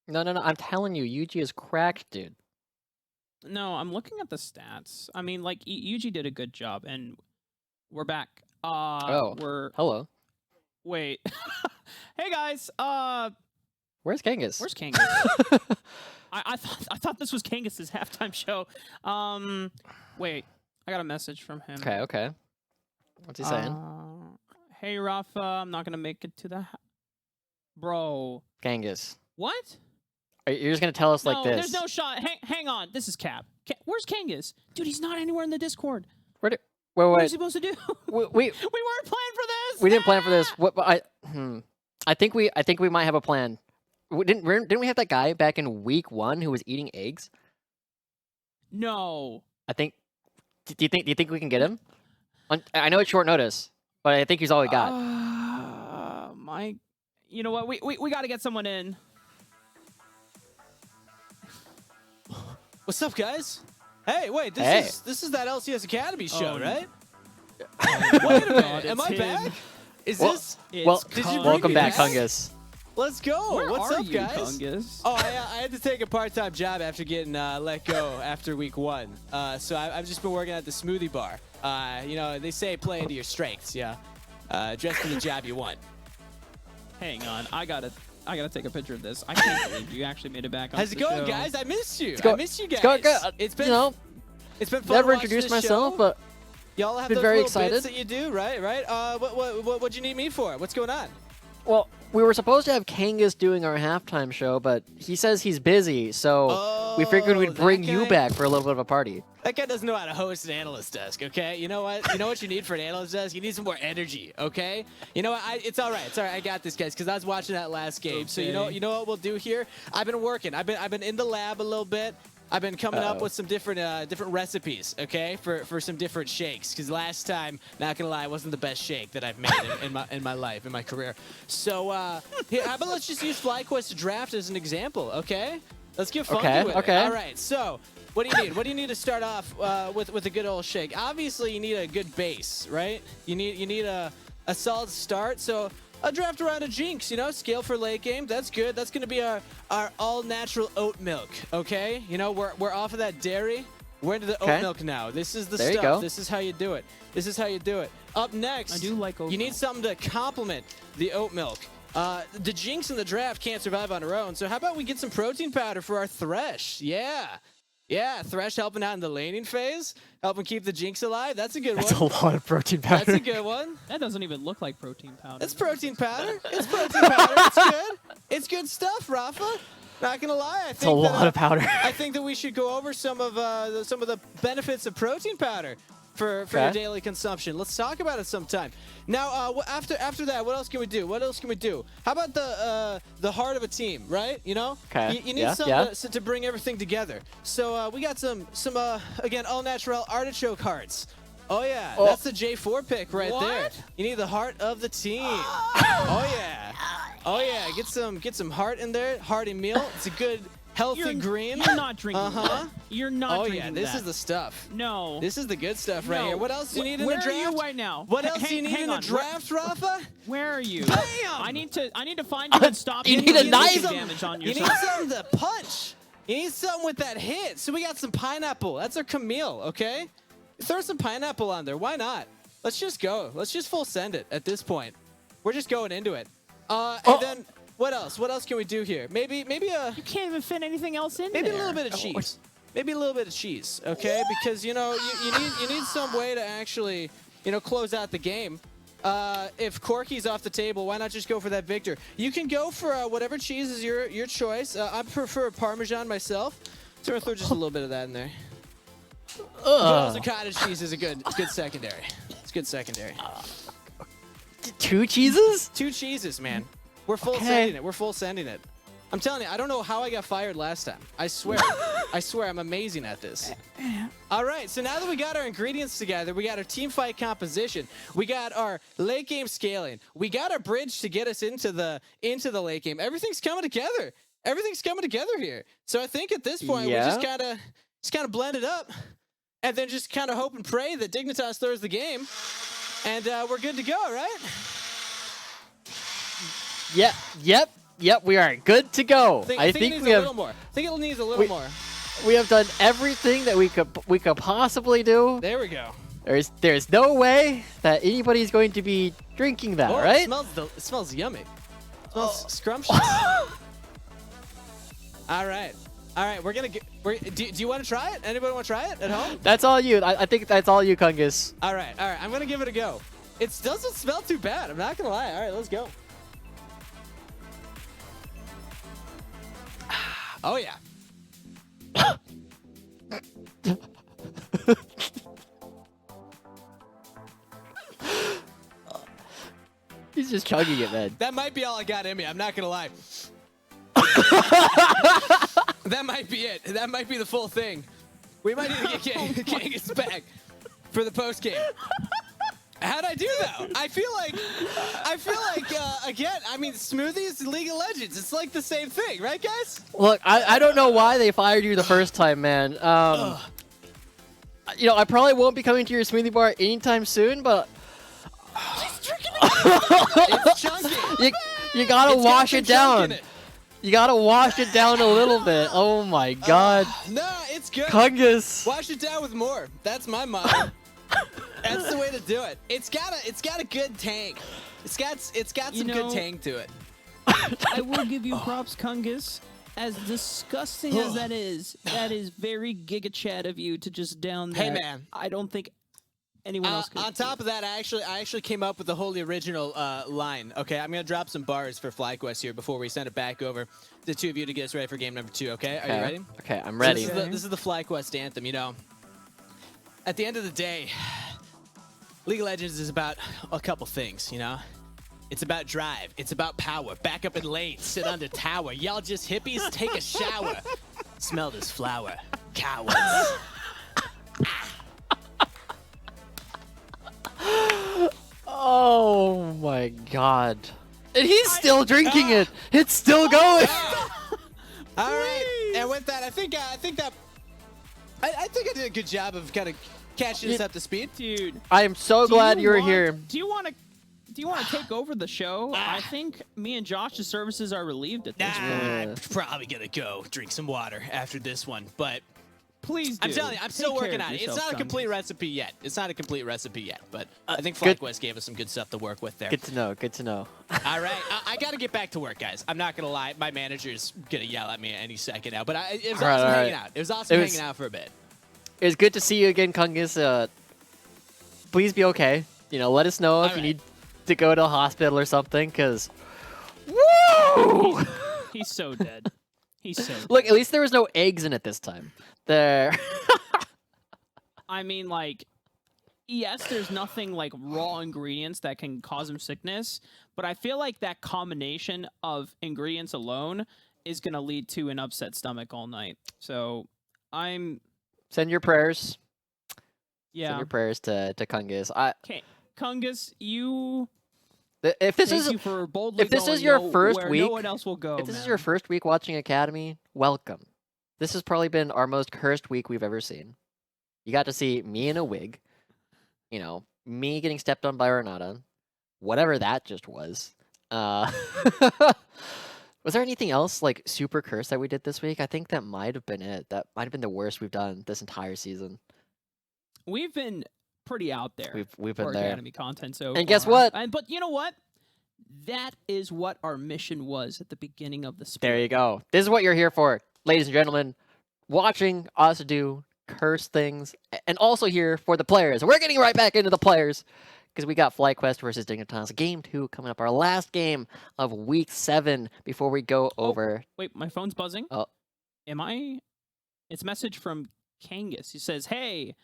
No, no, no. I'm telling you, Yuji is cracked, dude. No, I'm looking at the stats. I mean, like, Yuji did a good job, and we're back. We're... hello. Wait. Hey, guys. Where's Kangas? Where's Kangas? I thought this was Kangas's halftime show. Wait. I got a message from him. Okay, okay. What's he saying? Hey, Rafa, I'm not going to make it to the... Bro. Kangas. What? You're just going to tell us like No, this? there's no shot. Hang on. This is Cap. Where's Kangas? Dude, he's not anywhere in the Discord. Wait, What is he supposed to do? we weren't planning for this. We didn't plan for this. What? But I think we might have a plan. Didn't we have that guy back in week 1 who was eating eggs? No. I think. Do you think we can get him? I know it's short notice, but I think he's all we got. You know what? We got to get someone in. What's up, guys? Hey, wait, this is that LCS Academy show, right? Wait a minute, am I back? Is this? Well, did you bring welcome me back, back? Kungus. Let's go. Where What's are up, you, guys? Kungus? Oh, I had to take a part-time job after getting let go after week 1. So I've just been working at the smoothie bar. You know, they say play into your strengths, yeah. Dress for the job you want. Hang on, I gotta take a picture of this. I can't believe you actually made it back on How's it going, show. guys? I missed you. I missed you guys. It's going good. It's been, you know, it's been fun. never watching introduced this myself, show. but y'all have been those very little excited. bits that you do, right? What'd you need me for? What's going on? well, we were supposed to have Kangas doing our halftime show, but he says he's busy, so we figured we'd bring you back for a little bit of a party. That guy doesn't know how to host an analyst desk, okay? You know what? You know what you need for an analyst desk? You need some more energy, okay? You know what? It's all right. It's all right. I got this, guys, because I was watching that last game. Okay. So you know what we'll do here? I've been working. I've been in the lab a little bit. I've been coming up with some different recipes, okay, for some different shakes. Because last time, not gonna lie, it wasn't the best shake that I've made in my life, in my career. So here, how about let's just use FlyQuest draft as an example, okay? Let's get funky with it. All right. So what do you need? What do you need to start off with a good old shake? Obviously, you need a good base, right? You need a solid start. So a draft around a Jinx, you know, scale for late game. That's good. That's going to be our all-natural oat milk, okay? You know, we're off of that dairy. We're into the oat milk now. This is the There stuff. You go. This is how you do it. This is how you do it. Up next, I do like oat you need milk. something to complement the oat milk. The Jinx in the draft can't survive on her own, so how about we get some protein powder for our Thresh? Yeah, Thresh helping out in the laning phase, helping keep the Jinx alive. That's a good That's one. a lot of protein powder. That's a good one. That doesn't even look like protein powder. It's protein powder. It's protein powder. It's good. It's good stuff, Rafa. Not gonna lie, I think It's a lot of powder. I think that we should go over some of the benefits of protein powder for your daily consumption. Let's talk about it sometime. Now, after that, what else can we do? What else can we do? How about the heart of a team, right? You know, you need something to bring everything together. So we got some again all natural artichoke hearts. Oh yeah, that's the J4 pick right there. You need the heart of the team. Oh yeah, get some heart in there. Hearty meal. It's a good healthy green. You're not drinking that. You're not drinking that. Oh yeah, this is the stuff. No. This is the good stuff right here. What else do you need in the draft? Where are you right now? What else do you need in the draft, Rafa? Where are you? Bam! I need to find you and stop You need a knife. damage on You yourself. need something to punch. You need something with that hit. So we got some pineapple. That's our Camille, okay? Throw some pineapple on there. Why not? Let's just go. Let's just full send it at this point. We're just going into it. And then what else? What else can we do here? Maybe a. You can't even fit anything else in Maybe there. a little bit of cheese. Maybe a little bit of cheese, okay? Because you know you need some way to actually close out the game. If Corky's off the table, why not just go for that Victor? You can go for whatever cheese is your choice. I prefer Parmesan myself. So we're gonna throw just a little bit of that in there. But also cottage cheese is it's good secondary. It's good secondary. 2 cheeses? 2 cheeses, man. We're full sending it. We're full sending it. I'm telling you, I don't know how I got fired last time. I swear. I swear, I'm amazing at this. All right, so now that we got our ingredients together, we got our team fight composition, we got our late game scaling, we got our bridge to get us into the late game. Everything's coming together. Everything's coming together here. So I think at this point, we just gotta blend it up, and then just kind of hope and pray that Dignitas throws the game, and we're good to go, right? Yeah. Yep. Yep, we are good to go. I think it needs a little more. I think it needs a little more. We have done everything that we could possibly do. There we go. There's no way that anybody's going to be drinking that, right? It smells yummy. It smells scrumptious. All right. We're gonna get. Do you want to try it? Anybody want to try it at home? That's all you. I think that's all you, Kungus. All right. I'm gonna give it a go. It doesn't smell too bad. I'm not gonna lie. All right, let's go. Oh yeah. He's just chugging it, man. That might be all I got in me. I'm not gonna lie. That might be it. That might be the full thing. We might need to get Kangas back for the post game. How'd I do though? I feel like again. I mean, smoothies, League of Legends. It's like the same thing, right, guys? Look, I don't know why they fired you the first time, man. You know, I probably won't be coming to your smoothie bar anytime soon, but He's drinking it. It's chunky. you gotta wash it down. It. You gotta wash it down a little bit. Oh my God. No, it's good. Kungus. Wash it down with more. That's my motto. That's the way to do it. It's got a good tang. It's got some good tang to it. I will give you props, Kungus. As disgusting as that is very Giga Chad of you to just down that. Hey man, I don't think anyone else could. On top of that, I actually came up with the wholly original line. Okay, I'm gonna drop some bars for FlyQuest here before we send it back over to the two of you to get us ready for game number 2. Okay, are you ready? Okay, I'm ready. So this is the FlyQuest anthem. You know, at the end of the day, League of Legends is about a couple things. You know, it's about drive. It's about power. Back up in lane. Sit under tower. Y'all just hippies. Take a shower. Smell this flower. Cowards. Oh my God. And he's still drinking it. It's still going. All right. And with that, I think I did a good job of kind of catching us up to speed. Dude, I am so glad you were here. Do you want to take over the show? I think me and Josh's services are relieved at this point. I'm probably gonna go drink some water after this one, but please do. I'm telling you, I'm still working on it. It's not a complete recipe yet. But I think FlyQuest gave us some good stuff to work with there. Good to know. Good to know. All right, I got to get back to work, guys. I'm not gonna lie, my manager's gonna yell at me any second now. But it was awesome hanging out. It was awesome hanging out for a bit. It was good to see you again, Kungus. Please be okay. You know, let us know if you need to go to the hospital or something, because woo! He's so dead. He's so dead. Look, at least there was no eggs in it this time. There. I mean, like, yes, there's nothing like raw ingredients that can cause him sickness, but I feel like that combination of ingredients alone is going to lead to an upset stomach all night. So Send your prayers. Yeah. Send your prayers to Kungus. Okay, Kungus, you. If this Thank is you for boldly if this going is your first where week, no one else will go. if this is your first week watching Academy, welcome. This has probably been our most cursed week we've ever seen. You got to see me in a wig, you know, me getting stepped on by Renata, whatever that just was. Was there anything else like super cursed that we did this week? I think that might have been it. That might have been the worst we've done this entire season. We've been pretty out there. We've been for there. Academy content so And guess far. what? But you know what? That is what our mission was at the beginning of the split. There you go. This is what you're here for, ladies and gentlemen. Watching us do curse things, and also here for the players. We're getting right back into the players because we got FlyQuest versus Dignitas Game 2 coming up, our last game of Week 7 before we go over. Wait, my phone's buzzing. Oh. It's a message from Kangas. He says, hey,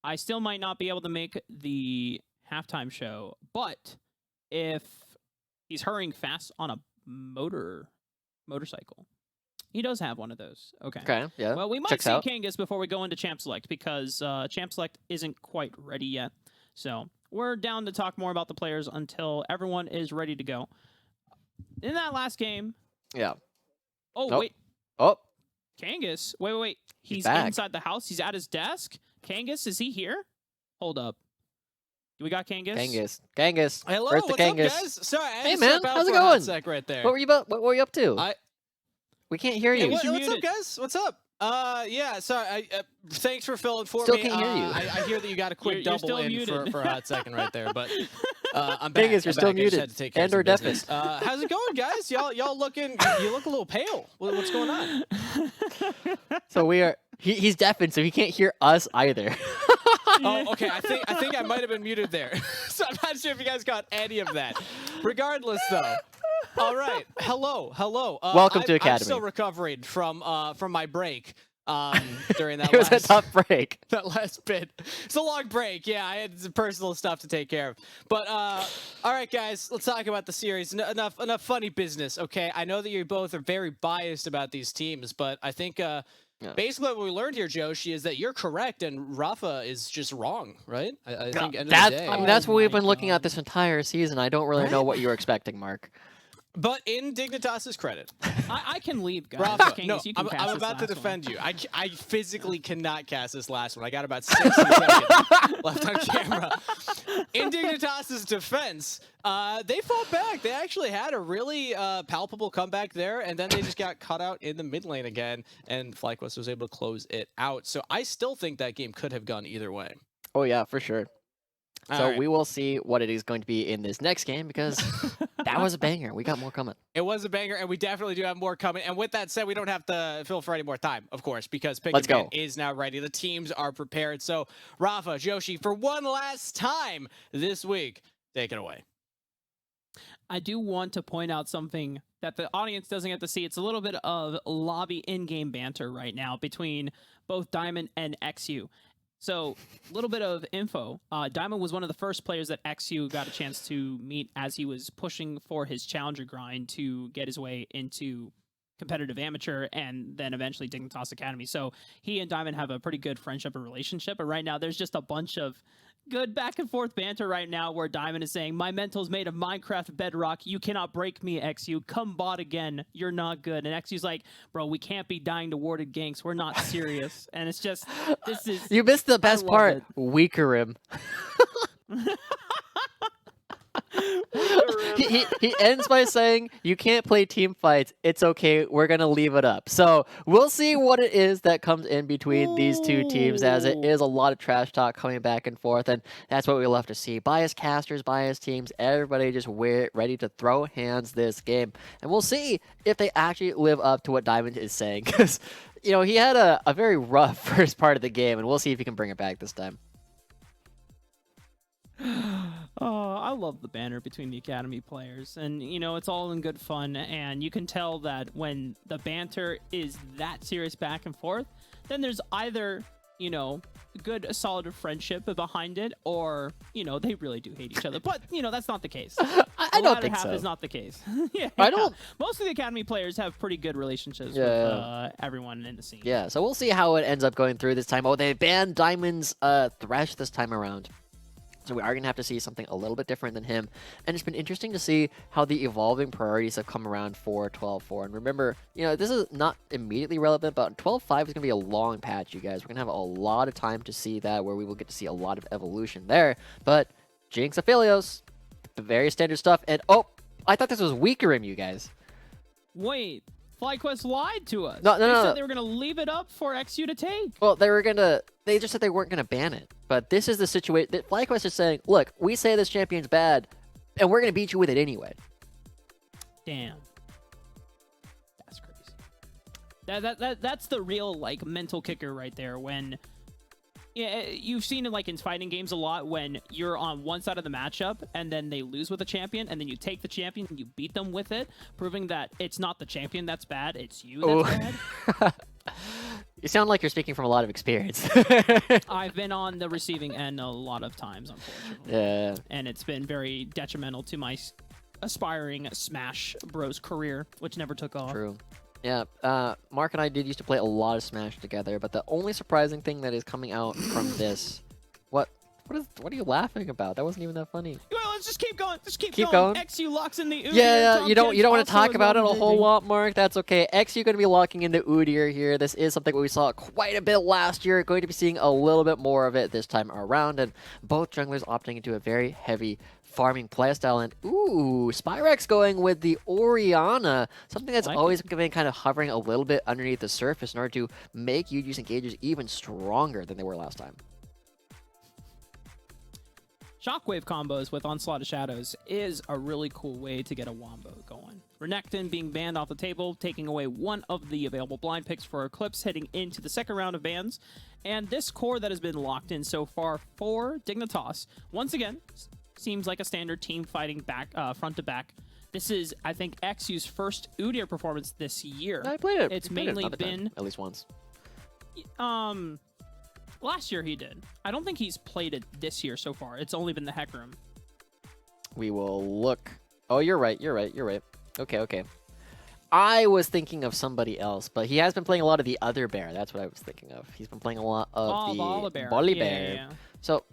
I still might not be able to make the halftime show, but if he's hurrying fast on a motorcycle. He does have one of those. Okay. Okay, yeah. Well, we might Checks see out. Kangas before we go into Champ Select because Champ Select isn't quite ready yet. So we're down to talk more about the players until everyone is ready to go. In that last game. Yeah. Oh, Nope. wait. Oh, Kangas. Wait. He's back. inside the house. He's at his desk. Kangas, is he here? Hold up. We got Kangas. Kangas. Hello, Where's the what's up, Kangas? guys? Sorry, I had Hey, to man, step out how's it for a hot going? sec right there. What were you up to? We can't hear Hey, you. what's up, muted. guys? What's up? Yeah, sorry. Thanks for filling for Still me. can't hear you. I hear that you got a quick You're double still in muted. for a hot second right there, but I'm back. Kangas, you're I'm still back. I just muted had to take care of and/or some business. deafened. How's it going, guys? Y'all looking? You look a little pale. What's going on? So we are. He's deafened, so he can't hear us either. Oh, okay. I think I might have been muted there, so I'm not sure if you guys got any of that. Regardless, though. All right. Hello. Welcome to I'm Academy. still recovering from my break. During that It was a last tough break. that last bit. It's a long break. Yeah, I had some personal stuff to take care of. But all right, guys, let's talk about the series. Enough funny business. Okay, I know that you both are very biased about these teams, but I think. Basically, what we learned here, Joshi, is that you're correct and Rafa is just wrong, right? I think end of the day. I mean, that's what Oh we've my been looking at God. this entire season. I don't really know Right? what you were expecting, Mark. But in Dignitas's credit, I can leave, guys. Rafa, Kangas, no, you can cast I'm this about to last one. defend you. I physically cannot cast this last one. I got about 60 seconds left on camera. In Dignitas's defense, they fought back. They actually had a really palpable comeback there, and then they just got cut out in the mid lane again, and FlyQuest was able to close it out. So I still think that game could have gone either way. Oh yeah, for sure. All So right. we will see what it is going to be in this next game because that was a banger. We got more coming. It was a banger, and we definitely do have more coming. And with that said, we don't have to fill for any more time, of course, because Pick Let's and Ban go. is now ready. The teams are prepared. So, Rafa, Joshi, for one last time this week, take it away. I do want to point out something that the audience doesn't get to see. It's a little bit of lobby in-game banter right now between both Diamond and XU. So, a little bit of info. Diamond was one of the first players that XU got a chance to meet as he was pushing for his challenger grind to get his way into competitive amateur and then eventually Dignitas Academy. So he and Diamond have a pretty good friendship and relationship. But right now, there's just a bunch of good back and forth banter right now where Diamond is saying, my mental's made of Minecraft bedrock. You cannot break me, XU. Come bot again. You're not good. And XU's like, bro, we can't be dying to warded ganks. We're not serious. And it's just, this is... You missed the best love part. it. Weaker him. He ends by saying, you can't play team fights. It's okay. We're going to leave it up. So we'll see what it is that comes in between these two teams, as it is a lot of trash talk coming back and forth. And that's what we love to see. Biased casters, biased teams, everybody just ready to throw hands this game. And we'll see if they actually live up to what Diamond is saying. Because, you know, he had a very rough first part of the game. And we'll see if he can bring it back this time. Oh, I love the banner between the Academy players. And, you know, it's all in good fun. And you can tell that when the banter is that serious back and forth, then there's either, you know, good, solid friendship behind it, or, you know, they really do hate each other. But, you know, that's not the case. I don't think half so. is not the case. Yeah, I don't- Most of the Academy players have pretty good relationships Yeah. with everyone in the scene. Yeah, so we'll see how it ends up going through this time. Oh, they banned Diamond's Thresh this time around. So we are going to have to see something a little bit different than him. And it's been interesting to see how the evolving priorities have come around for 12.4. And remember, you know, this is not immediately relevant, but 12.5 is going to be a long patch, you guys. We're going to have a lot of time to see that, where we will get to see a lot of evolution there. But Jinx Aphelios, the very standard stuff. And, oh, I thought this was Weakerim, you guys. Wait, FlyQuest lied to us. No, They no. said they were going to leave it up for XU to take. Well, they just said they weren't going to ban it. But this is the situation that FlyQuest is saying, look, we say this champion's bad, and we're going to beat you with it anyway. Damn. That's crazy. That's the real, like, mental kicker right there. When, yeah, you've seen it, like, in fighting games a lot, when you're on one side of the matchup, and then they lose with a champion, and then you take the champion, and you beat them with it, proving that it's not the champion that's bad, it's you that's bad. You sound like you're speaking from a lot of experience. I've been on the receiving end a lot of times, unfortunately. Yeah. And it's been very detrimental to my aspiring Smash Bros career, which never took off. True. Yeah, Mark and I did used to play a lot of Smash together, but the only surprising thing that is coming out from this... What are you laughing about? That wasn't even that funny. Well, let's just keep going. Just keep Keep going. going. XU locks in the Udyr. Yeah, Tom you don't Kench want to also talk is about it a on whole JJ. lot, Mark. That's okay. XU going to be locking into Udyr here. This is something we saw quite a bit last year. Going to be seeing a little bit more of it this time around, and both junglers opting into a very heavy farming playstyle. And ooh, Spyrex going with the Orianna, something that's Like always been kind of hovering a little bit underneath the surface in order to make Yuji's engages even stronger than they were last time. Shockwave combos with Onslaught of Shadows is a really cool way to get a wombo going. Renekton being banned off the table, taking away one of the available blind picks for Eclipse heading into the second round of bans. And this core that has been locked in so far for Dignitas, once again, seems like a standard team fighting back, front to back. This is, I think, XU's first Udyr performance this year. I played it. It's I played it mainly another time, been at least once. Last year he did. I don't think he's played it this year so far. It's only been the Heck Room. We will look. Oh, you're right. You're right. You're right. Okay, okay. I was thinking of somebody else, but he has been playing a lot of the other bear. That's what I was thinking of. He's been playing a lot of the Volibear. Bolly Yeah, Bear. yeah. So,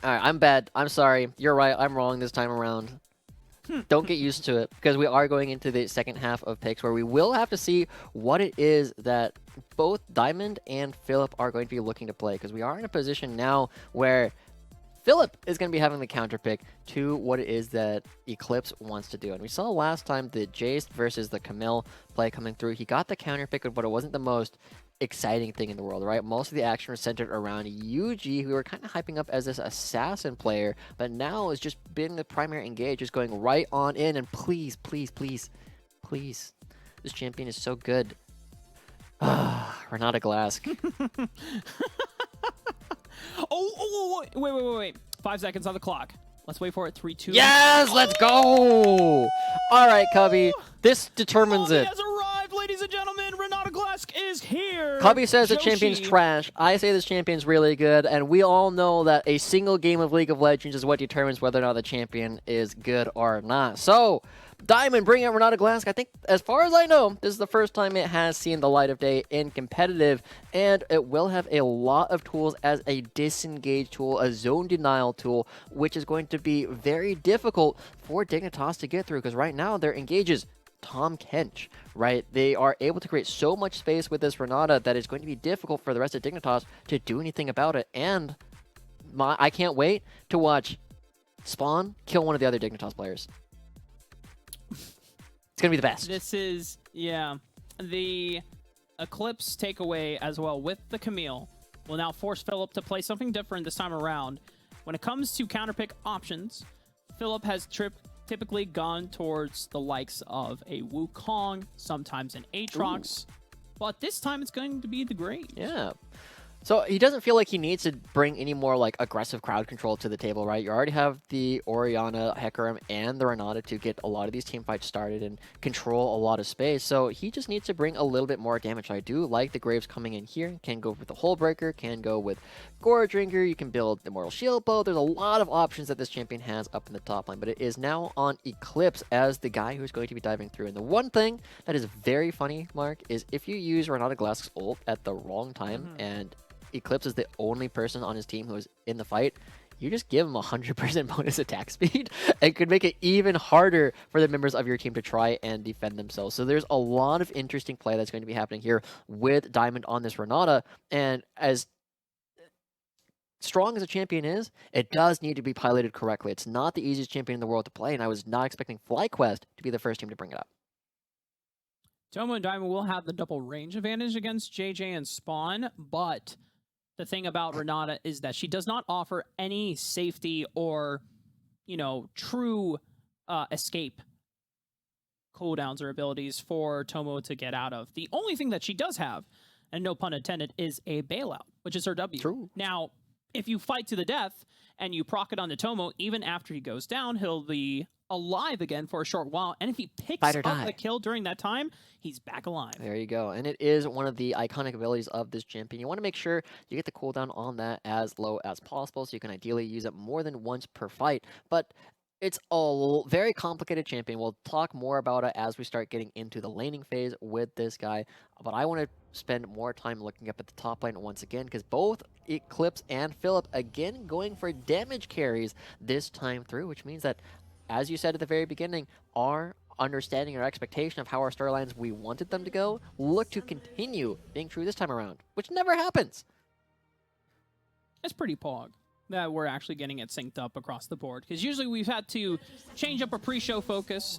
all right, I'm bad. I'm sorry. You're right. I'm wrong this time around. Don't get used to it, because we are going into the second half of picks where we will have to see what it is that both Diamond and Philip are going to be looking to play, because we are in a position now where Philip is going to be having the counter pick to what it is that Eclipse wants to do. And we saw last time the Jace versus the Camille play coming through. He got the counter pick, but it wasn't the most exciting thing in the world, right? Most of the action was centered around Yuji, who we were kind of hyping up as this assassin player, but now is just being the primary engage, just going right on in. And please, please, please, please, this champion is so good. Renata Glask. Wait. 5 seconds on the clock. Let's wait for it. 3, 2. Yes, let's go. All right, Cubby. This determines He it. has arrived, ladies and gentlemen. Renata Glask is here. Cubby says the Joshi. champion's trash. I say this champion's really good, and we all know that a single game of League of Legends is what determines whether or not the champion is good or not. So, Diamond, bring out Renata Glask. I think, as far as I know, this is the first time it has seen the light of day in competitive, and it will have a lot of tools as a disengage tool, a zone denial tool, which is going to be very difficult for Dignitas to get through, because right now their engages Tom Kench, right? They are able to create so much space with this Renata that it's going to be difficult for the rest of Dignitas to do anything about it, and I can't wait to watch Spawn kill one of the other Dignitas players. It's going to be the best. This is, yeah. The Eclipse takeaway as well with the Camille will now force Philip to play something different this time around. When it comes to counterpick options, Philip has typically gone towards the likes of a Wukong, sometimes an Aatrox, but this time it's going to be the Great. Yeah. So he doesn't feel like he needs to bring any more like aggressive crowd control to the table, right? You already have the Orianna, Hecarim, and the Renata to get a lot of these team fights started and control a lot of space. So he just needs to bring a little bit more damage. I do like the Graves coming in here. Can go with the Hull Breaker, can go with Gore Drinker. You can build Immortal Shield Bow. There's a lot of options that this champion has up in the top line, but it is now on Eclipse as the guy who's going to be diving through. And the one thing that is very funny, Mark, is if you use Renata Glask's ult at the wrong time and Eclipse is the only person on his team who is in the fight, you just give him 100% bonus attack speed and could make it even harder for the members of your team to try and defend themselves. So there's a lot of interesting play that's going to be happening here with Diamond on this Renata, and as strong as a champion is, it does need to be piloted correctly. It's not the easiest champion in the world to play, and I was not expecting FlyQuest to be the first team to bring it up. Tomo and Diamond will have the double range advantage against JJ and Spawn, but the thing about Renata is that she does not offer any safety or, true escape cooldowns or abilities for Tomo to get out of. The only thing that she does have, and no pun intended, is a bailout, which is her W. True. Now, if you fight to the death and you proc it onto Tomo, even after he goes down, he'll be alive again for a short while, and if he picks up the kill during that time, he's back alive. There you go. And it is one of the iconic abilities of this champion. You want to make sure you get the cooldown on that as low as possible, so you can ideally use it more than once per fight. But It's a very complicated champion. We'll talk more about it as we start getting into the laning phase with this guy. But I want to spend more time looking up at the top lane once again because both Eclipse and Philip again going for damage carries this time through, which means that, as you said at the very beginning, our understanding or expectation of how our storylines we wanted them to go look to continue being true this time around, which never happens. It's pretty pog that we're actually getting it synced up across the board. Because usually we've had to change up a pre-show focus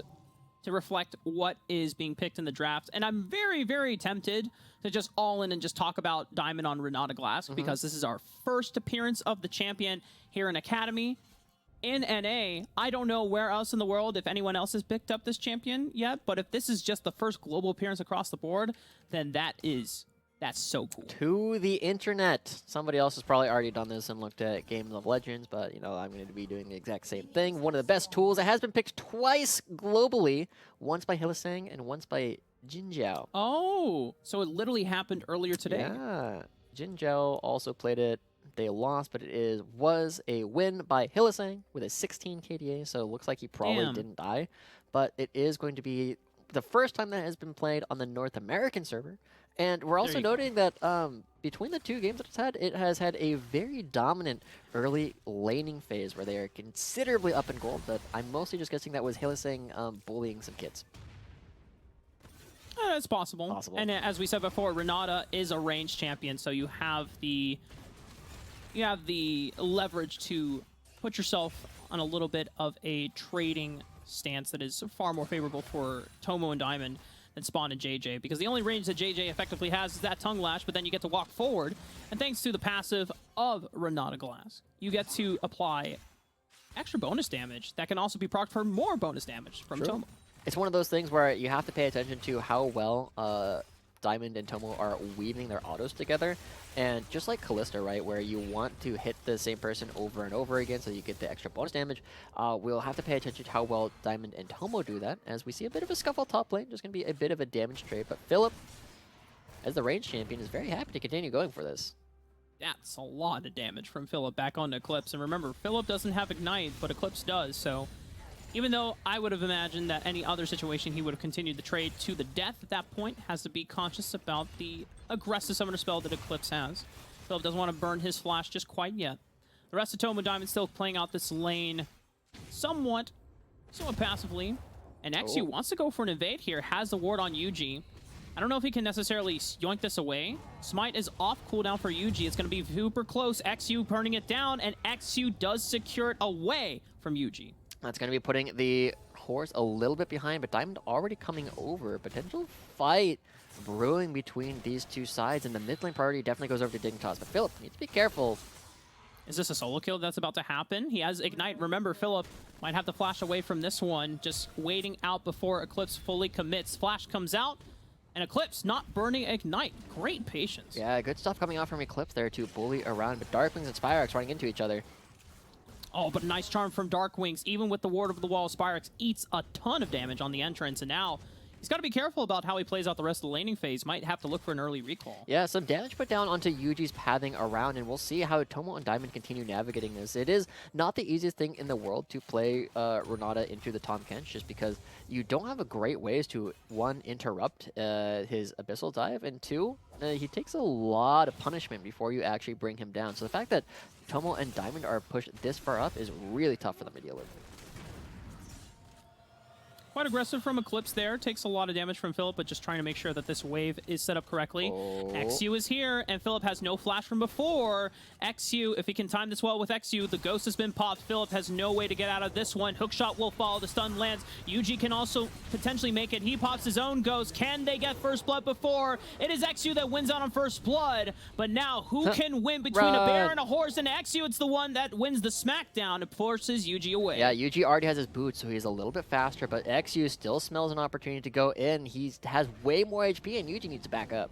to reflect what is being picked in the draft. And I'm very, very tempted to just all in and just talk about Diamond on Renata Glass because this is our first appearance of the champion here in Academy. In NA, I don't know where else in the world, if anyone else has picked up this champion yet, but if this is just the first global appearance across the board, then that's so cool. To the internet. Somebody else has probably already done this and looked at Games of Legends, but, you know, I'm going to be doing the exact same thing. One of the best tools. It has been picked twice globally, once by Hylissang and once by Jinjiao. Oh, so it literally happened earlier today. Yeah. Jinjiao also played it. They lost, but it was a win by Hylissang with a 16 KDA, so it looks like he probably didn't die. But it is going to be the first time that has been played on the North American server. And we're also noting that between the two games that it's had, it has had a very dominant early laning phase where they are considerably up in gold, but I'm mostly just guessing that was Hylissang bullying some kids. It's possible. And as we said before, Renata is a ranged champion, so you have the leverage to put yourself on a little bit of a trading stance that is far more favorable for Tomo and Diamond than Spawn and JJ, because the only range that JJ effectively has is that tongue lash, but then you get to walk forward, and thanks to the passive of Renata Glass, you get to apply extra bonus damage that can also be procced for more bonus damage from Tomo. It's one of those things where you have to pay attention to how well Diamond and Tomo are weaving their autos together. And just like Kalista, right, where you want to hit the same person over and over again so you get the extra bonus damage, we'll have to pay attention to how well Diamond and Tomo do that, as we see a bit of a scuffle top lane. Just going to be a bit of a damage trade, but Philip, as the range champion, is very happy to continue going for this. That's a lot of damage from Philip back on Eclipse. And remember, Philip doesn't have Ignite, but Eclipse does, so even though I would have imagined that any other situation he would have continued the trade to the death at that point, has to be conscious about the aggressive summoner spell that Eclipse has. Philip doesn't want to burn his flash just quite yet. The rest of Tomo and Diamond still playing out this lane somewhat passively. And XU wants to go for an invade here, has the ward on Yuji. I don't know if he can necessarily yoink this away. Smite is off cooldown for Yuji. It's going to be super close. XU burning it down, and XU does secure it away from Yuji. That's going to be putting the horse a little bit behind, but Diamond already coming over. Potential fight brewing between these two sides, and the mid lane priority definitely goes over to Dignitas. But Philip needs to be careful. Is this a solo kill that's about to happen? He has Ignite. Remember, Philip might have to flash away from this one, just waiting out before Eclipse fully commits. Flash comes out, and Eclipse not burning Ignite. Great patience. Yeah, good stuff coming out from Eclipse there to bully around, but Darkwings and Spyrex running into each other. Oh, but a nice charm from Darkwings. Even with the ward over the wall, Spyrex eats a ton of damage on the entrance, and now he's got to be careful about how he plays out the rest of the laning phase. Might have to look for an early recall. Yeah, some damage put down onto Yuji's pathing around, and we'll see how Tomo and Diamond continue navigating this. It is not the easiest thing in the world to play Renata into the Tahm Kench, just because you don't have a great ways to, one, interrupt his Abyssal Dive, and two, he takes a lot of punishment before you actually bring him down. So the fact that Tomo and Diamond are pushed this far up is really tough for them to deal with. Quite aggressive from Eclipse there. Takes a lot of damage from Philip, but just trying to make sure that this wave is set up correctly. XU is here, and Philip has no flash from before. XU, if he can time this well with XU, the ghost has been popped. Philip has no way to get out of this one. Hookshot will fall. The stun lands. Yuji can also potentially make it. He pops his own ghost. Can they get first blood before? It is XU that wins out on first blood, but now who can win between a bear and a horse? And XU, it's the one that wins the smackdown. It forces Yuji away. Yeah, Yuji already has his boots, so he's a little bit faster, but XU still smells an opportunity to go in. He has way more HP, and Yuji needs to back up.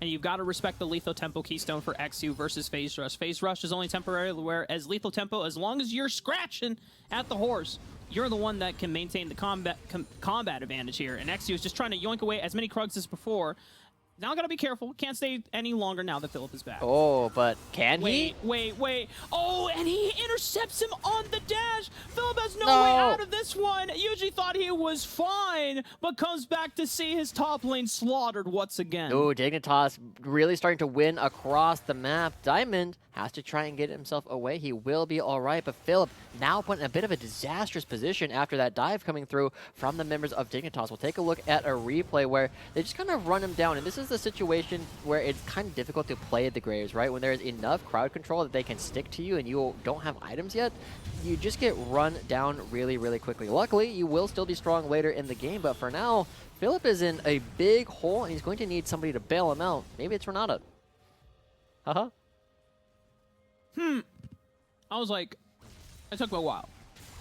And you've got to respect the lethal tempo keystone for XU versus Phase Rush. Phase Rush is only temporary, whereas lethal tempo, as long as you're scratching at the horse, you're the one that can maintain the combat advantage here. And XU is just trying to yoink away as many Krugs as before. Now gotta be careful. Can't stay any longer now that Philip is back. Oh, but can he? Wait. Oh, and he intercepts him on the dash. Philip has no No. way out of this one. Usually thought he was fine, but comes back to see his top lane slaughtered once again. Oh, Dignitas really starting to win across the map. Diamond has to try and get himself away. He will be all right, but Philip now put in a bit of a disastrous position after that dive coming through from the members of Dignitas. We'll take a look at a replay where they just kind of run him down, and this is the situation where it's kind of difficult to play at the Graves, right? When there's enough crowd control that they can stick to you and you don't have items yet, you just get run down really, really quickly. Luckily, you will still be strong later in the game, but for now, Philip is in a big hole, and he's going to need somebody to bail him out. Maybe it's Renata. Haha. I was like, it took me a while.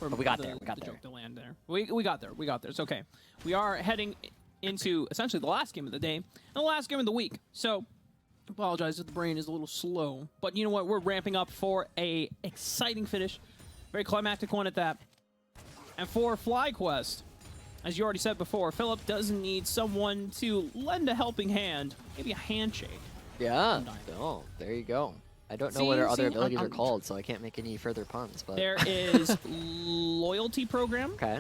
But we got there. We got the there. joke to land there. We got there. We got there. It's okay. We are heading into essentially the last game of the day and the last game of the week. So, apologize if the brain is a little slow, but you know what? We're ramping up for a exciting finish, very climactic one at that. And for FlyQuest, as you already said before, Philip does need someone to lend a helping hand, maybe a handshake. Yeah. Oh, there you go. I don't know what our other abilities are called, so I can't make any further puns. But there is loyalty program. Okay.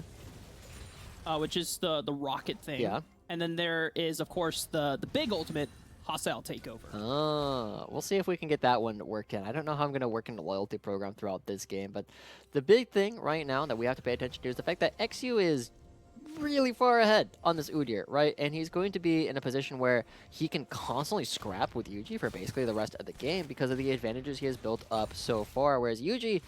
Which is the rocket thing. Yeah. And then there is, of course, the big ultimate, hostile takeover. Oh, we'll see if we can get that one to work in. I don't know how I'm going to work in the loyalty program throughout this game, but the big thing right now that we have to pay attention to is the fact that XU is really far ahead on this Udyr, right? And he's going to be in a position where he can constantly scrap with Yuji for basically the rest of the game because of the advantages he has built up so far, whereas Yuji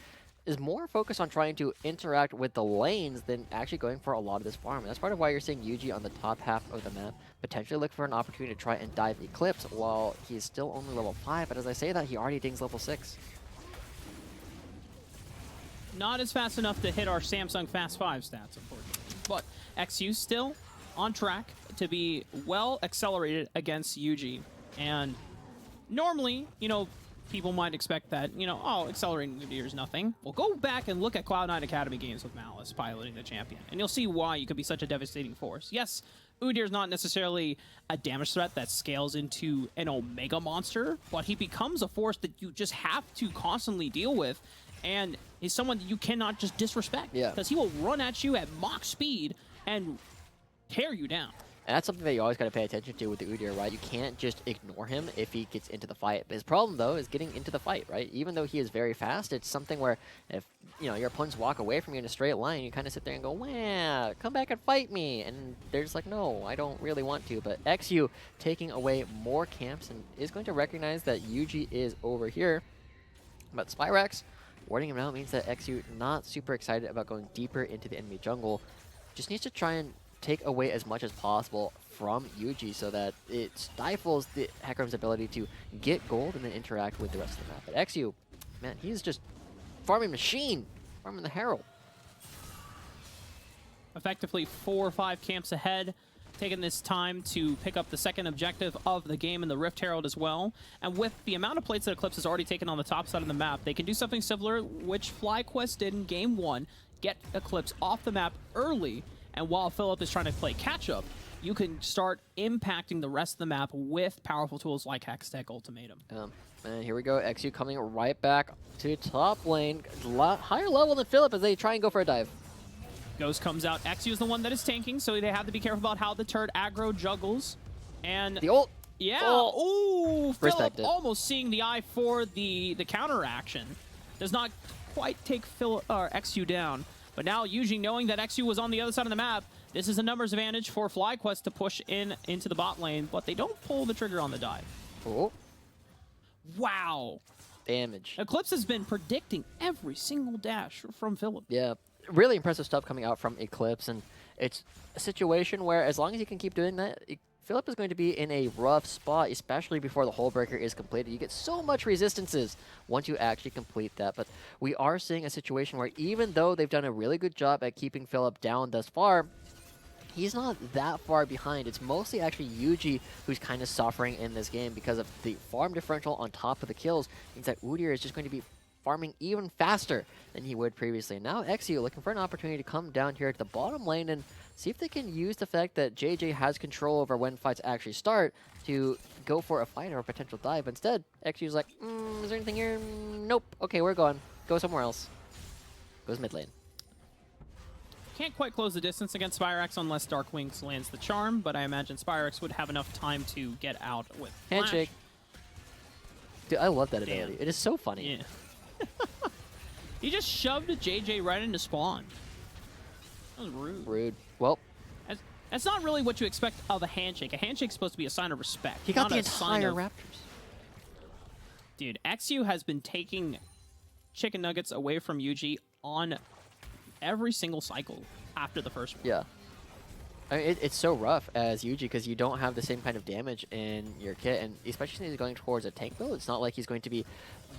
is more focused on trying to interact with the lanes than actually going for a lot of this farm. And that's part of why you're seeing Yuji on the top half of the map potentially look for an opportunity to try and dive Eclipse while he's still only level 5, but as I say that, he already dings level 6. Not as fast enough to hit our Samsung Fast 5 stats, unfortunately. But XU still on track to be well accelerated against Yuji. And normally, you know, people might expect that, you know, oh, accelerating Udyr is nothing. Well, go back and look at Cloud9 Academy games with Malice piloting the champion, and you'll see why you could be such a devastating force. Yes, Udyr is not necessarily a damage threat that scales into an Omega monster, but he becomes a force that you just have to constantly deal with, and he's someone that you cannot just disrespect. Yeah. Because he will run at you at Mach speed and tear you down. And that's something that you always got to pay attention to with the Udyr, right? You can't just ignore him if he gets into the fight. His problem, though, is getting into the fight, right? Even though he is very fast, it's something where if, you know, your opponents walk away from you in a straight line, you kind of sit there and go, "Wah, come back and fight me." And they're just like, "No, I don't really want to." But XU taking away more camps and is going to recognize that Yuji is over here. But Spyrex warding him out means that XU not super excited about going deeper into the enemy jungle. Just needs to try and take away as much as possible from Yuji so that it stifles the Hecarim's ability to get gold and then interact with the rest of the map. But XU, man, he's just farming machine, farming the Herald. Effectively 4 or 5 camps ahead, taking this time to pick up the second objective of the game in the Rift Herald as well. And with the amount of plates that Eclipse has already taken on the top side of the map, they can do something similar, which FlyQuest did in Game 1, get Eclipse off the map early. And while Philip is trying to play catch-up, you can start impacting the rest of the map with powerful tools like Hextech Ultimatum. And here we go, XU coming right back to top lane. Higher level than Philip as they try and go for a dive. Ghost comes out. XU is the one that is tanking, so they have to be careful about how the turret aggro juggles. And The ult. yeah, Oh. ooh, Philip Respected. almost seeing the eye for the counter action. Does not quite take XU down. But now, Yuji knowing that XU was on the other side of the map, this is a numbers advantage for FlyQuest to push into the bot lane, but they don't pull the trigger on the dive. Oh, Wow. damage. Eclipse has been predicting every single dash from Philip. Yeah, really impressive stuff coming out from Eclipse, and it's a situation where as long as he can keep doing that, Philip is going to be in a rough spot, especially before the Hull Breaker is completed. You get so much resistances once you actually complete that, but we are seeing a situation where even though they've done a really good job at keeping Philip down thus far, he's not that far behind. It's mostly actually Yuji who's kind of suffering in this game because of the farm differential on top of the kills. Means that Udyr is just going to be farming even faster than he would previously. Now XU looking for an opportunity to come down here to the bottom lane and see if they can use the fact that JJ has control over when fights actually start to go for a fight or a potential dive. But instead, XU's like, is there anything here? Nope. Okay, we're going. Go somewhere else. Goes mid lane. Can't quite close the distance against Spyrex unless Dark Wings lands the charm, but I imagine Spyrex would have enough time to get out with Flash. Handshake. Dude, I love that Damn. ability. It is so funny. Yeah. He just shoved JJ right into spawn. That was rude. Rude. Well, That's not really what you expect of a handshake. A handshake's supposed to be a sign of respect. he got not the a sign entire of- Raptors. Dude, XU has been taking chicken nuggets away from UG on every single cycle after the first one. Yeah. I mean, it's so rough as Yuji because you don't have the same kind of damage in your kit, and especially since he's going towards a tank build, it's not like he's going to be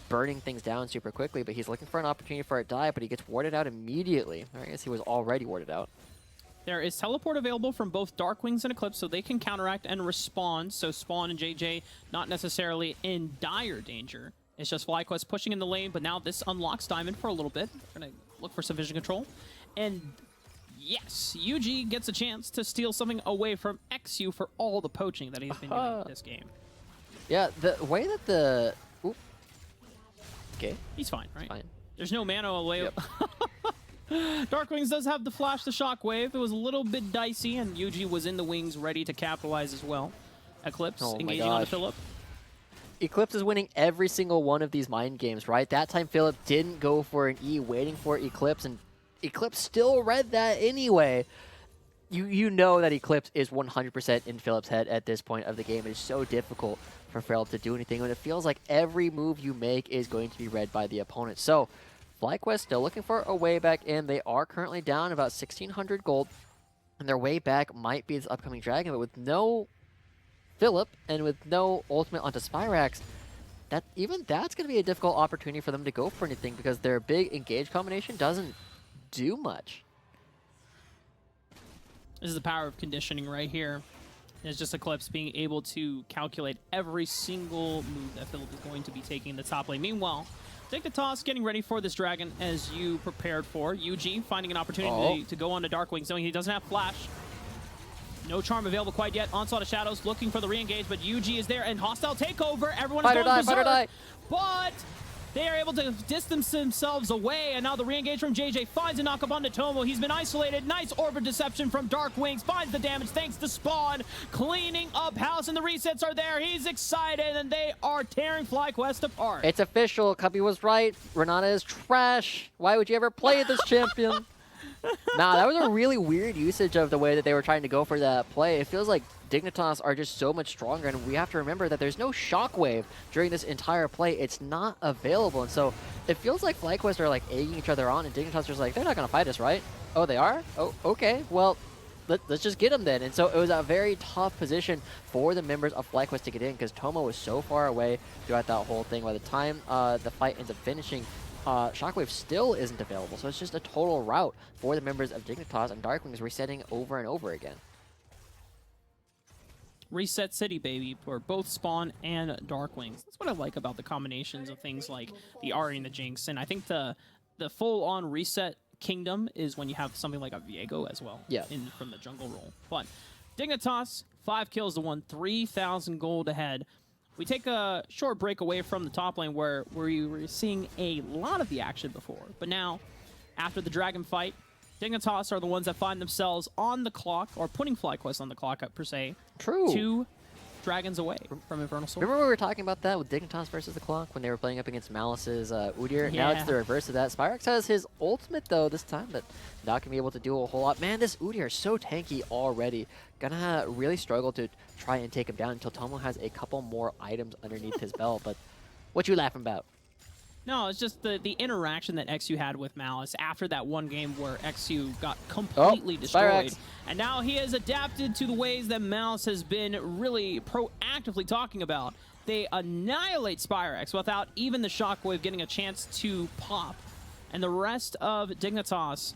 burning things down super quickly, but he's looking for an opportunity for a dive, but he gets warded out immediately. I guess he was already warded out. There is teleport available from both Darkwings and Eclipse, so they can counteract and respond. So Spawn and JJ not necessarily in dire danger. It's just FlyQuest pushing in the lane, but now this unlocks Diamond for a little bit. We're going to look for some vision control. And yes, UG gets a chance to steal something away from XU for all the poaching that he's been doing this game. Yeah, the way that the... Oop. Okay, He's fine, right? fine. There's no mana away. Yep. Darkwings does have the flash, the shockwave. It was a little bit dicey, and UG was in the wings ready to capitalize as well. Eclipse Oh my engaging on the gosh. Phillip. Eclipse is winning every single one of these mind games, right? That time Philip didn't go for an E, waiting for Eclipse, and Eclipse still read that anyway. You know that Eclipse is 100% in Philip's head at this point of the game. It is so difficult for Philip to do anything, and it feels like every move you make is going to be read by the opponent. So, FlyQuest still looking for a way back in. They are currently down about 1,600 gold, and their way back might be this upcoming dragon, but with no Philip and with no ultimate onto Spyrax, that's going to be a difficult opportunity for them to go for anything because their big engage combination doesn't do much. This is the power of conditioning right here. It's just Eclipse being able to calculate every single move that Philip is going to be taking in the top lane. Meanwhile, Dignitas getting ready for this dragon as you prepared for. UG finding an opportunity to go on to Darkwings, knowing he doesn't have flash. No charm available quite yet. Onslaught of Shadows looking for the re-engage, but UG is there, and hostile takeover. Everyone is going berserk, Fight or die. but they are able to distance themselves away, and now the re-engage from JJ finds a knock-up onto Tomo. He's been isolated. Nice orbit deception from Darkwings. Finds the damage thanks to Spawn. Cleaning up house, and the resets are there. He's excited, and they are tearing FlyQuest apart. It's official. Cubby was right. Renata is trash. Why would you ever play this champion? Nah, that was a really weird usage of the way that they were trying to go for that play. It feels like Dignitas are just so much stronger, and we have to remember that there's no shockwave during this entire play. It's not available, and so it feels like FlyQuest are like egging each other on, and Dignitas are like, they're not going to fight us, right? Oh, they are? Oh, okay. Well, let's just get them then. And so it was a very tough position for the members of FlyQuest to get in because Tomo was so far away throughout that whole thing. By the time the fight ends up finishing, Shockwave still isn't available, so it's just a total rout for the members of Dignitas, and Darkwings resetting over and over again. Reset City, baby, for both Spawn and Darkwings. That's what I like about the combinations of things like the Ari and the Jinx, and I think the full-on Reset Kingdom is when you have something like a Viego as well, Yeah. from the jungle role. But Dignitas, 5 kills to 1, 3,000 gold ahead. We take a short break away from the top lane where we were seeing a lot of the action before. But now, after the dragon fight, Dignitas are the ones that find themselves on the clock, or putting FlyQuest on the clock, per se. True. 2 dragons away from Infernal Soul. Remember we were talking about that with Dignitas versus the Clock when they were playing up against Malice's Udyr? Now it's Yeah. the reverse of that. Spyrex has his ultimate, though, this time, but not going to be able to do a whole lot. Man, this Udyr is so tanky already. Gonna really struggle to try and take him down until Tomo has a couple more items underneath his belt. But what you laughing about? No, it's just the interaction that XU had with Malice after that one game where XU got completely destroyed. Spyrex. And now he has adapted to the ways that Malice has been really proactively talking about. They annihilate Spyrex without even the Shockwave getting a chance to pop. And the rest of Dignitas,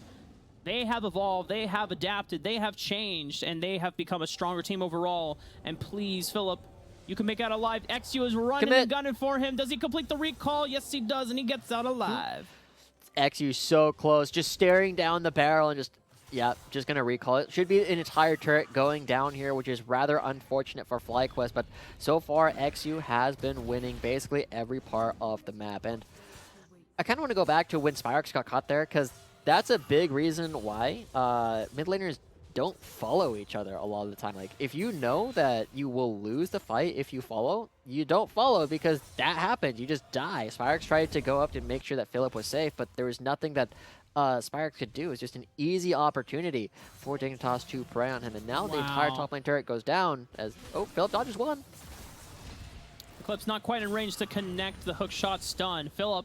they have evolved, they have adapted, they have changed, and they have become a stronger team overall. And please, Philip, You can make out alive. XU is running Commit. and gunning for him. Does he complete the recall? Yes, he does, and he gets out alive. XU so close, just staring down the barrel and just, yeah, just going to recall it. Should be an entire turret going down here, which is rather unfortunate for FlyQuest, but so far XU has been winning basically every part of the map. And I kind of want to go back to when Spyrox got caught there, because that's a big reason why mid laners don't follow each other a lot of the time. Like, if you know that you will lose the fight if you follow, you don't follow because that happens. You just die. Spyrox tried to go up to make sure that Philip was safe, but there was nothing that Spyrox could do. It's just an easy opportunity for Dignitas to prey on him. And now the entire top lane turret goes down as, oh, Philip dodges one. Eclipse not quite in range to connect the hook shot stun. Philip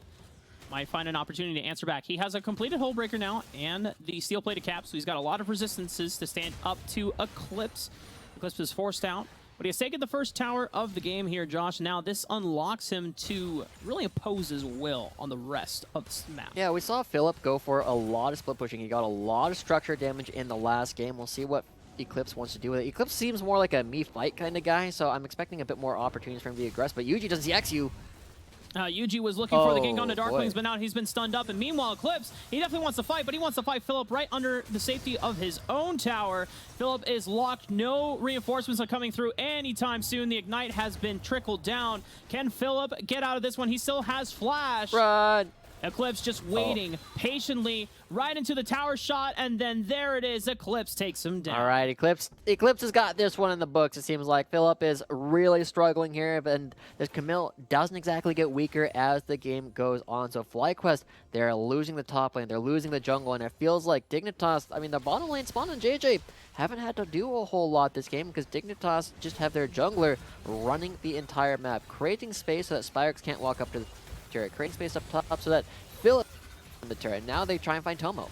might find an opportunity to answer back. He has a completed hull breaker now and the steel plated cap, so he's got a lot of resistances to stand up to Eclipse. Eclipse is forced out, but he has taken the first tower of the game here, Josh. Now this unlocks him to really impose his will on the rest of the map. Yeah, we saw Philip go for a lot of split pushing. He got a lot of structure damage in the last game. We'll see what Eclipse wants to do with it. Eclipse seems more like a me fight kind of guy, so I'm expecting a bit more opportunities for him to be aggressive, but Yuji doesn't see XU. Yuji was looking for the gank onto boy. Darklings, but now he's been stunned up. And meanwhile, Eclipse, he definitely wants to fight, but he wants to fight Philip right under the safety of his own tower. Philip is locked. No reinforcements are coming through anytime soon. The Ignite has been trickled down. Can Philip get out of this one? He still has Flash. Run! Eclipse just waiting patiently right into the tower shot, and then there it is. Eclipse takes him down. All right, Eclipse has got this one in the books, it seems like. Philip is really struggling here, and this Camille doesn't exactly get weaker as the game goes on. So FlyQuest, they're losing the top lane, they're losing the jungle, and it feels like Dignitas, I mean, the bottom lane, Spawn and JJ, haven't had to do a whole lot this game because Dignitas just have their jungler running the entire map, creating space so that Spyrox can't walk up to the turret, creating space up top so that Philip on the turret. Now they try and find Tomo.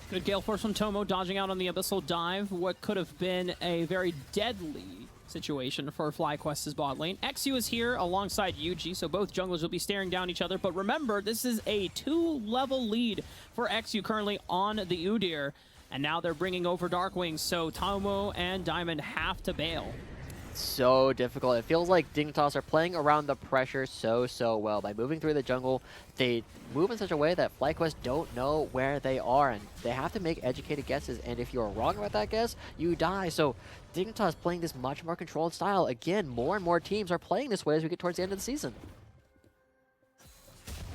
Good Gale Force from Tomo, dodging out on the Abyssal Dive. What could have been a very deadly situation for FlyQuest's bot lane. XU is here alongside Yuji, so both junglers will be staring down each other. But remember, this is a 2-level lead for XU currently on the Udyr. And now they're bringing over Darkwing, so Tomo and Diamond have to bail. So difficult. It feels like Dignitas are playing around the pressure so well. By moving through the jungle, they move in such a way that FlyQuest don't know where they are, and they have to make educated guesses, and if you're wrong about that guess, you die. So Dignitas playing this much more controlled style. Again, more and more teams are playing this way as we get towards the end of the season.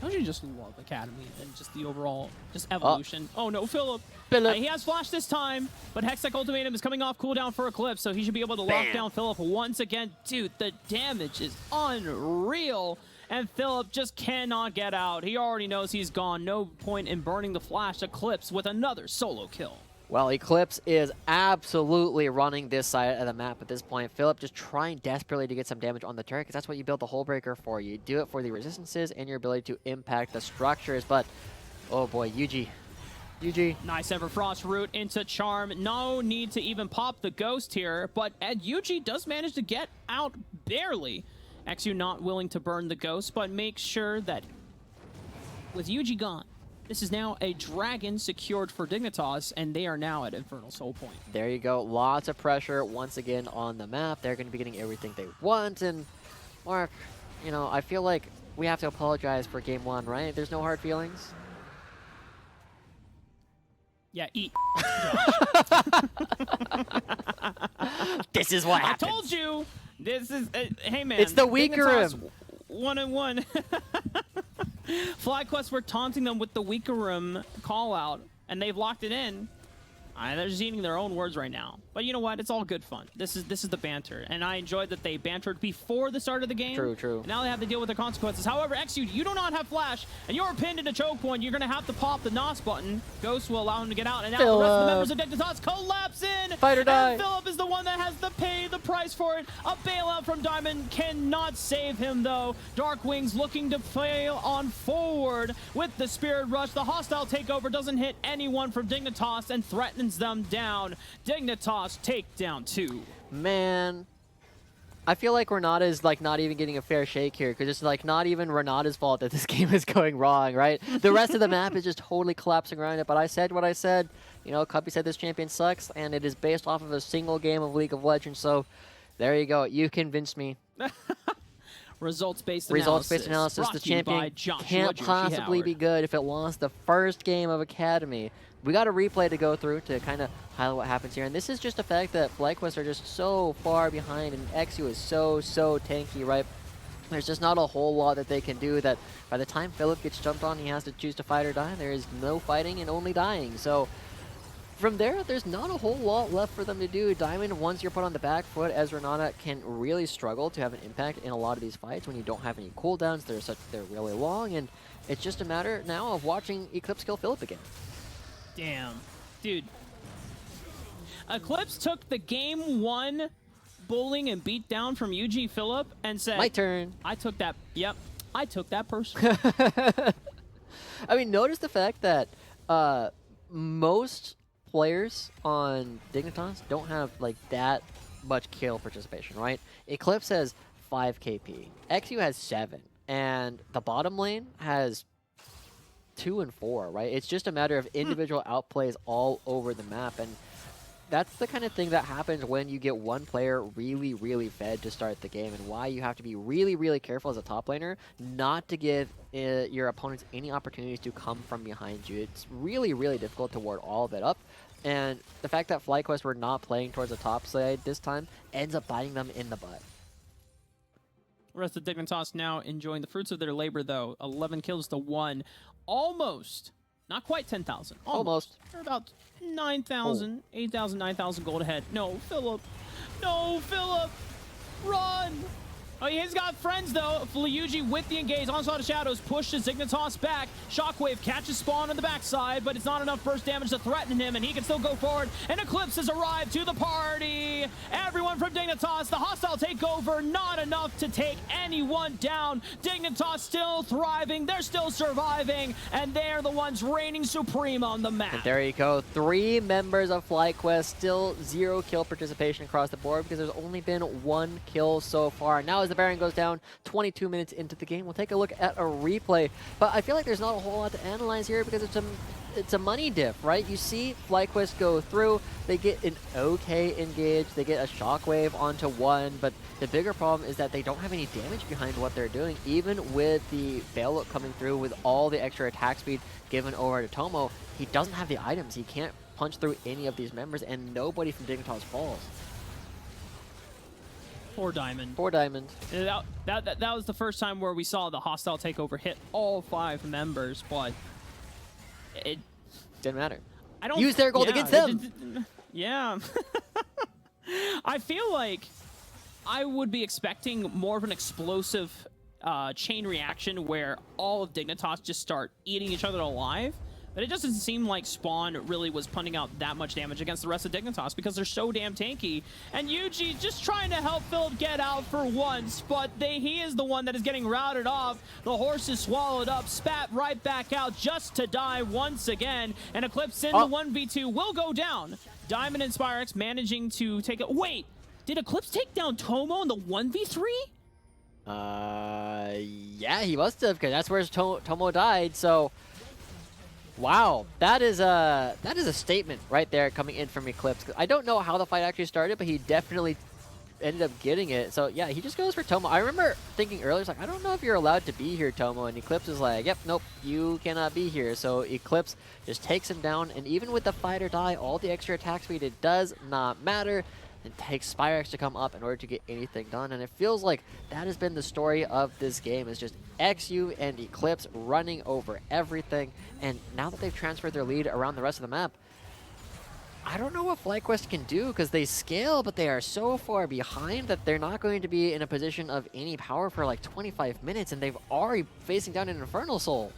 Don't you just love Academy and just the overall just evolution? Oh no, Philip. Philip. He has Flash this time, but Hextech Ultimatum is coming off cooldown for Eclipse, so he should be able to lock down Philip once again. Dude, the damage is unreal, and Philip just cannot get out. He already knows he's gone. No point in burning the Flash. Eclipse with another solo kill. Well, Eclipse is absolutely running this side of the map at this point. Philip just trying desperately to get some damage on the turret, because that's what you build the hull breaker for. You do it for the resistances and your ability to impact the structures, but oh boy, Yuji. Nice Everfrost root into Charm. No need to even pop the Ghost here, but Yuji does manage to get out barely. XU not willing to burn the Ghost, but make sure that with Yuji gone, this is now a dragon secured for Dignitas, and they are now at Infernal Soul Point. There you go. Lots of pressure once again on the map. They're going to be getting everything they want, and Mark, you know, I feel like we have to apologize for game one, right? There's no hard feelings. Yeah, eat. This is what I happens. told you. This is hey man. It's the weaker Dignitas room. 1-1. FlyQuest were taunting them with the weaker room call out, and they've locked it in. They're just eating their own words right now. But you know what? It's all good fun. This is the banter, and I enjoyed that they bantered before the start of the game. True. And now they have to deal with the consequences. However, XU, you do not have Flash, and you're pinned in a choke point. You're going to have to pop the NOS button. Ghost will allow him to get out, and now the rest of the members of Dignitas collapse in. Fight or die. And Philip is the one that has to pay the price for it. A bailout from Diamond cannot save him, though. Darkwing's looking to fail on forward with the Spirit Rush. The hostile takeover doesn't hit anyone from Dignitas and threatens them down. Dignitas take down 2. Man, I feel like Renata's like not even getting a fair shake here, because it's like not even Renata's fault that this game is going wrong, right? The rest of the map is just totally collapsing around it, but I said what I said. You know, Cuppy said this champion sucks, and it is based off of a single game of League of Legends, so there you go. You convinced me. Results-based Results-based analysis. brought The to you by champion Joshua can't Joshi possibly Howard. be good if it lost the first game of Academy. We got a replay to go through to kind of highlight what happens here. And this is just the fact that FlyQuest are just so far behind and XU is so tanky, right? There's just not a whole lot that they can do that by the time Philip gets jumped on, he has to choose to fight or die. There is no fighting and only dying. So from there, there's not a whole lot left for them to do. Diamond, once you're put on the back foot, as Renata can really struggle to have an impact in a lot of these fights when you don't have any cooldowns. They're really long, and it's just a matter now of watching Eclipse kill Philip again. Damn. Dude. Eclipse took the game 1 bullying and beat down from UG Philip and said, My turn. I took that. Yep. I took that personally. I mean, notice the fact that most players on Dignitas don't have like that much kill participation, right? Eclipse has 5 KP, XU has 7, and the bottom lane has 2 and 4, right? It's just a matter of individual outplays all over the map, and that's the kind of thing that happens when you get one player really fed to start the game, and why you have to be really careful as a top laner not to give your opponents any opportunities to come from behind you. It's really difficult to ward all of it up, and the fact that FlyQuest were not playing towards the top side this time ends up biting them in the butt. The rest of Dignitas now enjoying the fruits of their labor, though. 11 kills to 1. Almost. Not quite 10,000. Almost. They're about 9,000, 8,000, 9,000 gold ahead. No, Philip. No, Philip. Run. Oh, he's got friends, though. FLYA with the engage. Onslaught of Shadows pushes Dignitas back. Shockwave catches Spawn on the backside, but it's not enough burst damage to threaten him, and he can still go forward. And Eclipse has arrived to the party. Everyone from Dignitas, the hostile takeover, not enough to take anyone down. Dignitas still thriving. They're still surviving, and they're the ones reigning supreme on the map. And there you go. 3 members of FlyQuest, still 0 kill participation across the board because there's only been 1 kill so far. Now as the Baron goes down 22 minutes into the game, we'll take a look at a replay. But I feel like there's not a whole lot to analyze here because it's a money diff, right? You see FlyQuest go through, they get an okay engage, they get a shockwave onto 1, but the bigger problem is that they don't have any damage behind what they're doing. Even with the Veil Look coming through with all the extra attack speed given over to Tomo, he doesn't have the items. He can't punch through any of these members, and nobody from Dignitas falls. Poor Diamond. Poor Diamond. That was the first time where we saw the hostile takeover hit all 5 members, but it Didn't matter. I don't Use their gold against them. Yeah. I feel like I would be expecting more of an explosive chain reaction where all of Dignitas just start eating each other alive. But it doesn't seem like Spawn really was punting out that much damage against the rest of Dignitas because they're so damn tanky. And Yuji just trying to help Philip get out for once, but he is the one that is getting routed off. The horse is swallowed up, spat right back out just to die once again. And Eclipse in the 1v2 will go down. Diamond and Spirex managing to take it. Wait, did Eclipse take down Tomo in the 1v3? Yeah, he must have, because that's where Tomo died, so... Wow, that is a statement right there coming in from Eclipse. I don't know how the fight actually started, but he definitely ended up getting it. So yeah, he just goes for Tomo. I remember thinking earlier, it's like, I don't know if you're allowed to be here, Tomo. And Eclipse is like, yep, nope, you cannot be here. So Eclipse just takes him down, and even with the fight or die, all the extra attack speed, it does not matter. It takes Spirex to come up in order to get anything done, and it feels like that has been the story of this game, is just XU and Eclipse running over everything. And now that they've transferred their lead around the rest of the map, I don't know what FlyQuest can do, because they scale, but they are so far behind that they're not going to be in a position of any power for like 25 minutes, and they've already facing down an Infernal Soul.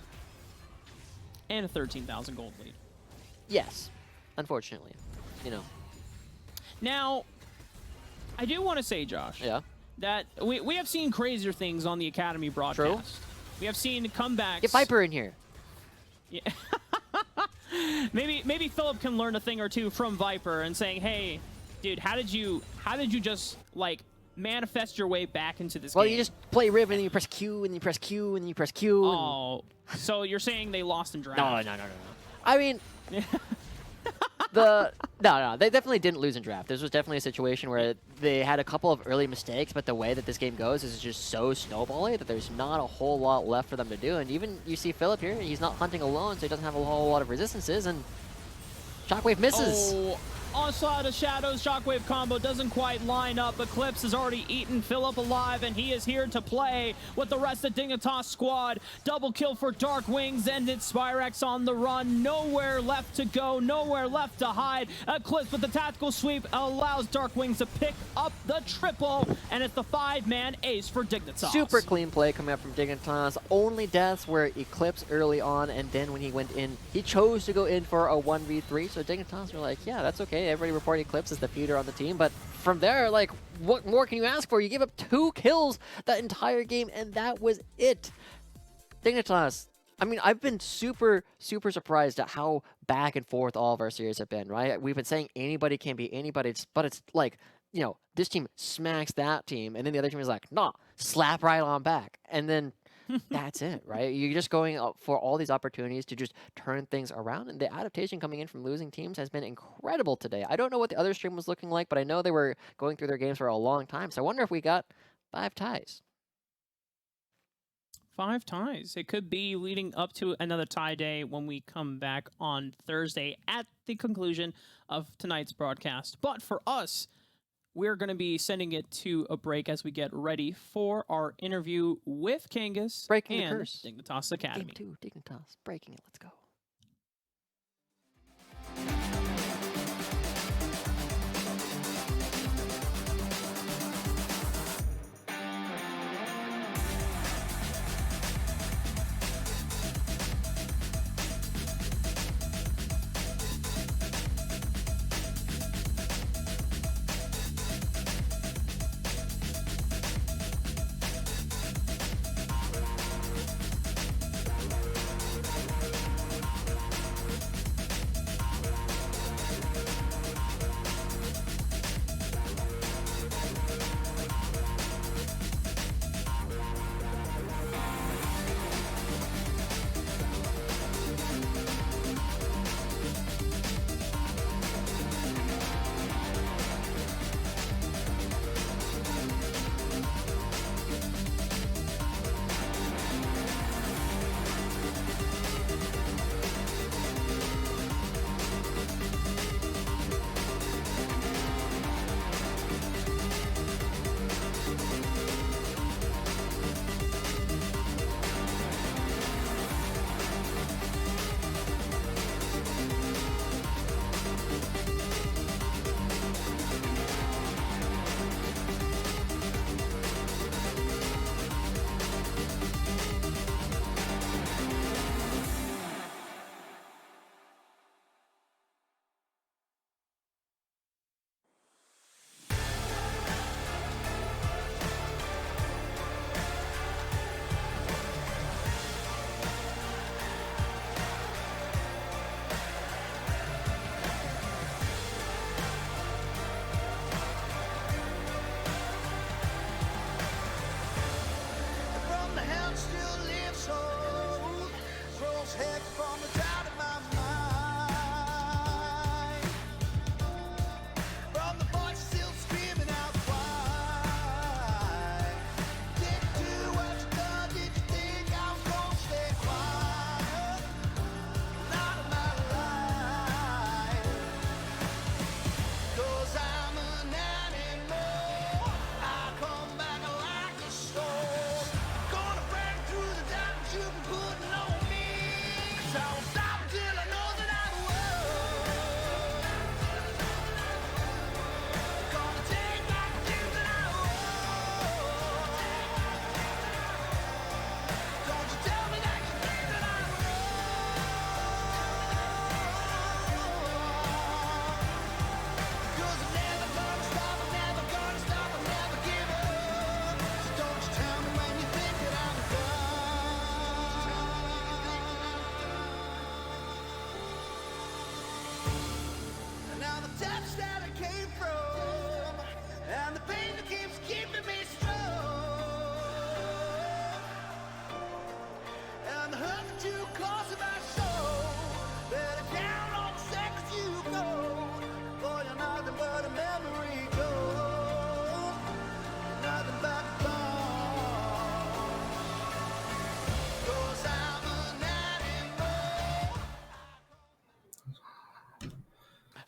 And a 13,000 gold lead. Yes, unfortunately, you know. Now, I do want to say, Josh, that we have seen crazier things on the Academy broadcast. True. We have seen comebacks. Get Viper in here. Yeah. maybe Philip can learn a thing or two from Viper and saying, hey, dude, how did you just like manifest your way back into this game? Well, you just play Riven and you press Q and you press Q and you press Q. Oh, so you're saying they lost in draft? No. I mean, the No, they definitely didn't lose in draft. This was definitely a situation where they had a couple of early mistakes, but the way that this game goes is just so snowbally that there's not a whole lot left for them to do. And even you see Philip here, he's not hunting alone, so he doesn't have a whole lot of resistances, and Shockwave misses. Oh, Onslaught of Shadows, Shockwave combo doesn't quite line up. Eclipse has already eaten Philip alive, and he is here to play with the rest of Dignitas squad. Double kill for Dark Wings, and it's Spyrex on the run. Nowhere left to go, nowhere left to hide. Eclipse with the tactical sweep allows Dark Wings to pick up the triple, and it's the 5-man ace for Dignitas. Super clean play coming up from Dignitas. Only deaths were Eclipse early on, and then when he went in, he chose to go in for a 1v3, so Dignitas were like, yeah, that's okay. Everybody reporting Eclipse as the feeder on the team, but from there, like, what more can you ask for? You gave up 2 kills that entire game, and that was it. Dignitas, I mean, I've been super surprised at how back and forth all of our series have been, right? We've been saying anybody can be anybody, but it's like, you know, this team smacks that team, and then the other team is like, nah, slap right on back. And then that's it, right? You're just going up for all these opportunities to just turn things around, and the adaptation coming in from losing teams has been incredible today. I don't know what the other stream was looking like, but I know they were going through their games for a long time, so I wonder if we got 5 ties. 5 ties. It could be leading up to another tie day when we come back on Thursday at the conclusion of tonight's broadcast. But for us, we're going to be sending it to a break as we get ready for our interview with Kangas Breaking the and curse. Dignitas Academy. Game 2, Dignitas, breaking it, let's go.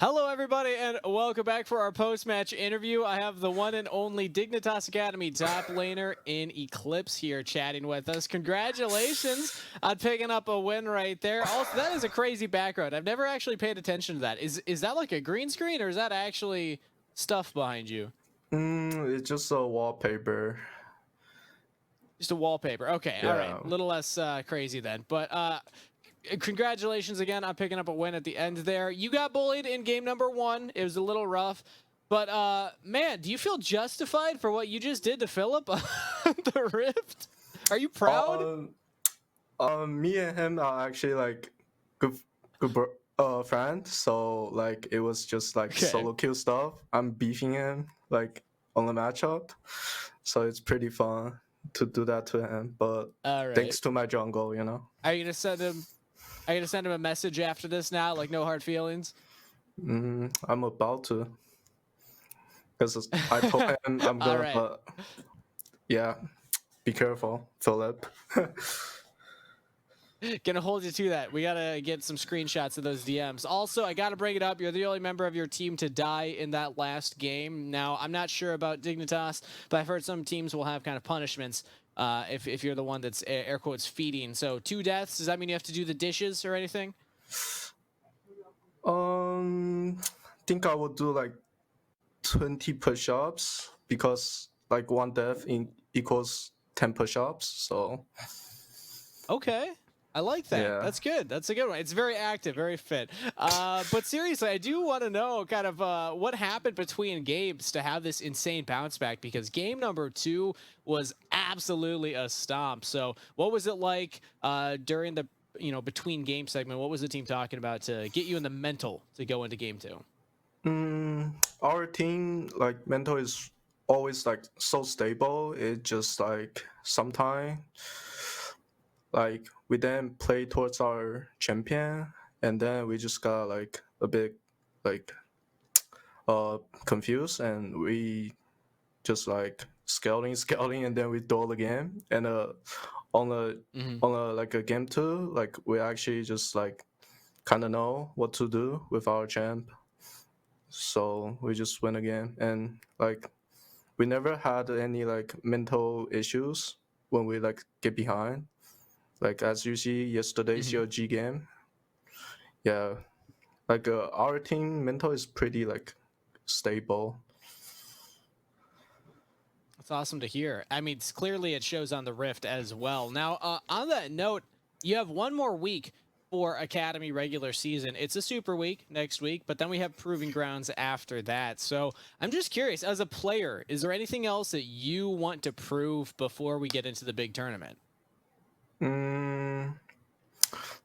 Hello, everybody, and welcome back for our post-match interview. I have the one and only Dignitas Academy top laner in Eclipse here chatting with us. Congratulations on picking up a win right there. Also, that is a crazy background. I've never actually paid attention to that. Is that like a green screen, or is that actually stuff behind you? It's just a wallpaper. Just a wallpaper. Okay, all right. Yeah. A little less crazy then. But congratulations again on picking up a win at the end there. You got bullied in game number 1. It was a little rough. But, man, do you feel justified for what you just did to Philip on the Rift? Are you proud? Me and him are actually like good friends. So like it was just like Okay. solo kill stuff. I'm beefing him like on the matchup, so it's pretty fun to do that to him. But All right. thanks to my jungle, you know. Are you gonna send him? Are you gonna send him a message after this now? Like no hard feelings? I'm about to, because I told him I'm gonna. Alright. But yeah, be careful, Philip. Gonna hold you to that. We gotta get some screenshots of those DMs. Also, I gotta bring it up. You're the only member of your team to die in that last game. Now, I'm not sure about Dignitas, but I've heard some teams will have kind of punishments if you're the one that's air quotes feeding. So 2 deaths. Does that mean you have to do the dishes or anything? Think I would do like 20 push-ups, because like 1 death equals 10 push-ups. So Okay. I like that. Yeah. That's good. That's a good one. It's very active, very fit. But seriously, I do want to know kind of what happened between games to have this insane bounce back, because game number 2 was absolutely a stomp. So what was it like during the between game segment? What was the team talking about to get you in the mental to go into game 2? our team like mental is always like so stable. It just like sometimes like we then play towards our champion, and then we just got like a bit like confused, and we just like scaling, and then we duel the game. And on a like a game 2, like we actually just like kind of know what to do with our champ, so we just win again. And like we never had any like mental issues when we like get behind. Like as you see yesterday's your G game, yeah, like our team mental is pretty like stable. That's awesome to hear. I mean, clearly it shows on the Rift as well. Now, on that note, you have 1 more week for Academy regular season. It's a super week next week, but then we have Proving Grounds after that. So I'm just curious, as a player, is there anything else that you want to prove before we get into the big tournament?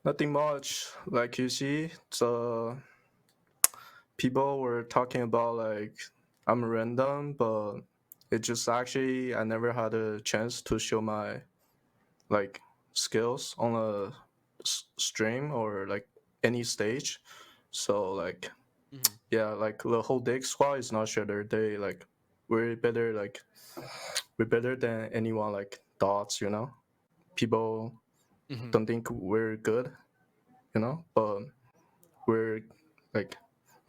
Nothing much. Like you see, the people were talking about like I'm random, but it just actually I never had a chance to show my like skills on a stream or like any stage. So like yeah, like the whole Dig squad is not sure. They like we're better than anyone like dots, you know. People don't think we're good, you know, but we're like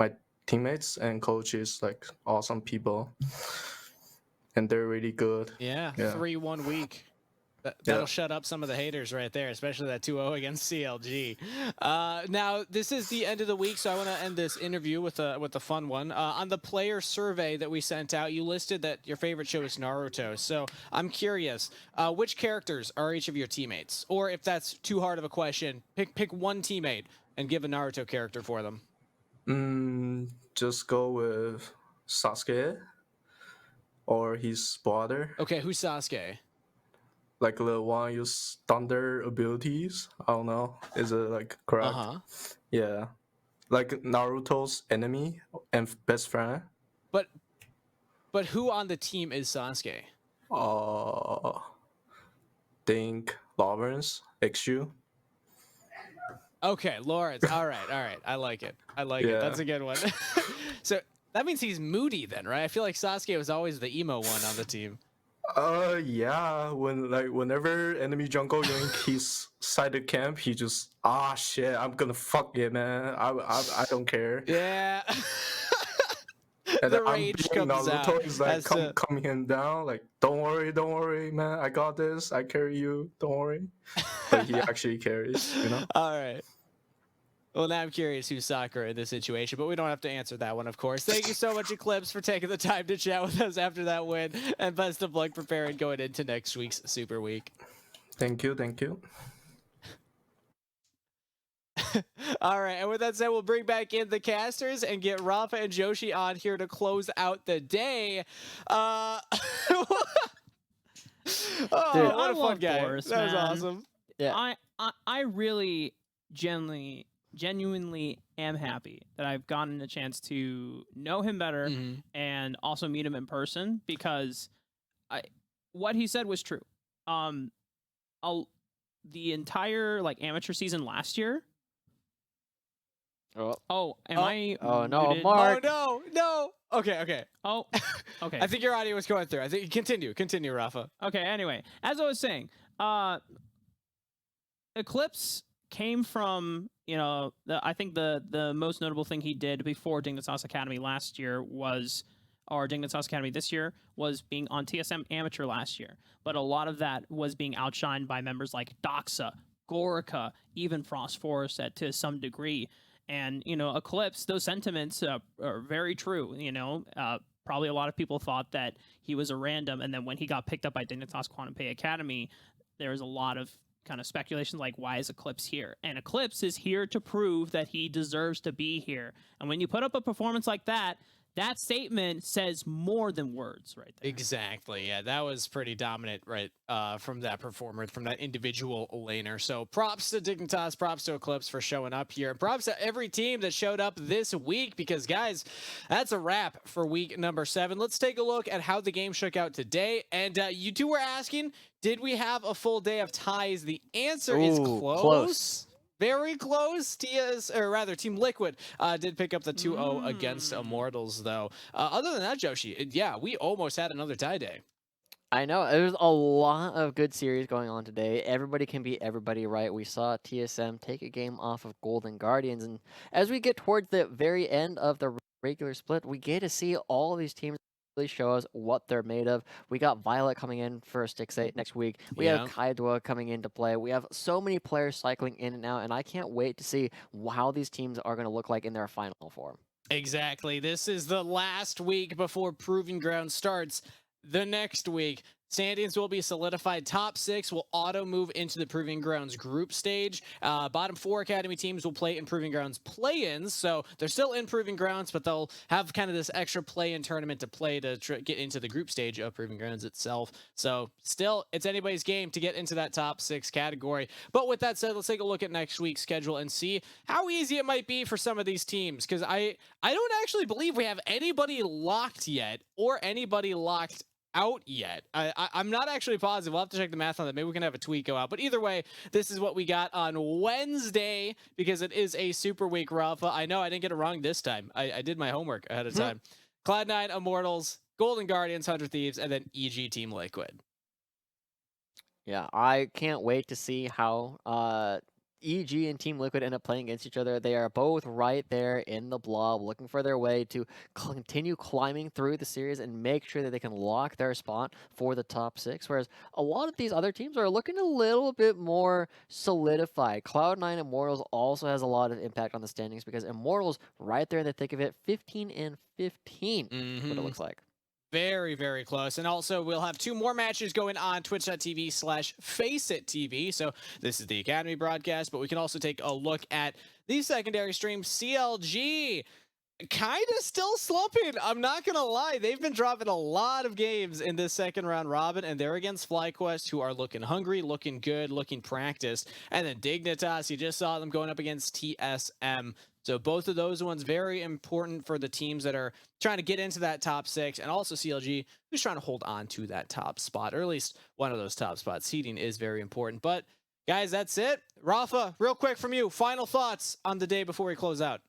my teammates and coaches like awesome people, and they're really good. Yeah, Yeah. 3-1 week. That'll shut up some of the haters right there, especially that 2-0 against CLG. Now, this is the end of the week, so I want to end this interview with a fun one. On the player survey that we sent out, you listed that your favorite show is Naruto. So I'm curious, which characters are each of your teammates? Or if that's too hard of a question, pick one teammate and give a Naruto character for them. Just go with Sasuke or his brother. Okay, who's Sasuke? Like the one use thunder abilities. I don't know. Is it like correct? Yeah. Like Naruto's enemy and best friend. But who on the team is Sasuke? Think Lawrence, XU. Okay, Lawrence. All right. I like it. Yeah. That's a good one. So that means he's moody then, right? I feel like Sasuke was always the emo one on the team. Yeah. Whenever enemy jungle yoink his side of camp, he just shit. I'm gonna fuck it, man. I don't care. Yeah. And The I'm rage being comes out. Naruto is like as to- calming him down. Like, don't worry, man. I got this. I carry you. Don't worry. But he actually carries. You know. All right. Well, now I'm curious who's Sakura in this situation, but we don't have to answer that one, of course. Thank you so much, Eclipse, for taking the time to chat with us after that win, and best of luck preparing going into next week's Super Week. Thank you. All right, and with that said, we'll bring back in the casters and get Rafa and Joshi on here to close out the day. Oh, Dude, what I a fun love guy. Boris, That was man. awesome. Yeah. I really genuinely am happy that I've gotten a chance to know him better Mhm. and also meet him in person, because what he said was true. The entire amateur season last year. Oh, Am I? Oh, no, muted? Mark. Oh, no. Okay. Oh, okay. I think your audio was going through. I think continue, Rafa. Okay, anyway, as I was saying, Eclipse came from, I think the most notable thing he did before Dignitas Academy last year was, or Dignitas Academy this year, was being on TSM Amateur last year. But a lot of that was being outshined by members like Doxa, Gorica, even Frost Forest to some degree. And, Eclipse, those sentiments are very true, Probably a lot of people thought that he was a random, and then when he got picked up by Dignitas QNTMPAY Academy, there was a lot of kind of speculation like, why is Eclipse here? And Eclipse is here to prove that he deserves to be here. And when you put up a performance like that, that statement says more than words right there. Exactly. Yeah, that was pretty dominant, right, from that performer, from that individual laner. So props to Dignitas, props to Eclipse for showing up here, and props to every team that showed up this week, because, guys, that's a wrap for week number 7. Let's take a look at how the game shook out today. And you two were asking, did we have a full day of ties? The answer is close. Very close. Team Liquid did pick up the 2-0 against Immortals, though. Other than that, Joshi, yeah, we almost had another tie day. I know. There's a lot of good series going on today. Everybody can beat everybody, right? We saw TSM take a game off of Golden Guardians. And as we get towards the very end of the regular split, we get to see all of these teams really show us what they're made of. We got Violet coming in for a 6-8 next week. We have Kaidua coming into play. We have so many players cycling in and out, and I can't wait to see how these teams are going to look like in their final form. Exactly. This is the last week before Proving Ground starts. The next week, standings will be solidified. Top 6 will auto move into the Proving Grounds group stage. Bottom 4 Academy teams will play in Proving Grounds play-ins, so they're still in Proving Grounds, but they'll have kind of this extra play-in tournament to play to get into the group stage of Proving Grounds itself. So still, it's anybody's game to get into that top 6 category. But with that said, let's take a look at next week's schedule and see how easy it might be for some of these teams, because I don't actually believe we have anybody locked yet, or anybody locked out yet. I'm not actually positive. We'll have to check the math on that. Maybe we can have a tweet go out. But either way, this is what we got on Wednesday, because it is a super week, Rafa. I know I didn't get it wrong this time. I did my homework ahead of time. Cloud9, Immortals, Golden Guardians, 100 Thieves, and then EG Team Liquid. Yeah, I can't wait to see how EG and Team Liquid end up playing against each other. They are both right there in the blob, looking for their way to continue climbing through the series and make sure that they can lock their spot for the top 6. Whereas a lot of these other teams are looking a little bit more solidified. Cloud9 Immortals also has a lot of impact on the standings, because Immortals right there in the thick of it, 15-15. What it looks like. Very, very close. And also, we'll have 2 more matches going on twitch.tv/FaceItTV. So this is the Academy broadcast, but we can also take a look at the secondary stream. CLG kind of still slumping. I'm not going to lie. They've been dropping a lot of games in this second round robin, and they're against FlyQuest, who are looking hungry, looking good, looking practiced. And then Dignitas, you just saw them going up against TSM. So both of those ones very important for the teams that are trying to get into that top 6, and also CLG, who's trying to hold on to that top spot, or at least one of those top spots. Seeding is very important. But guys, that's it. Rafa, real quick from you, final thoughts on the day before we close out.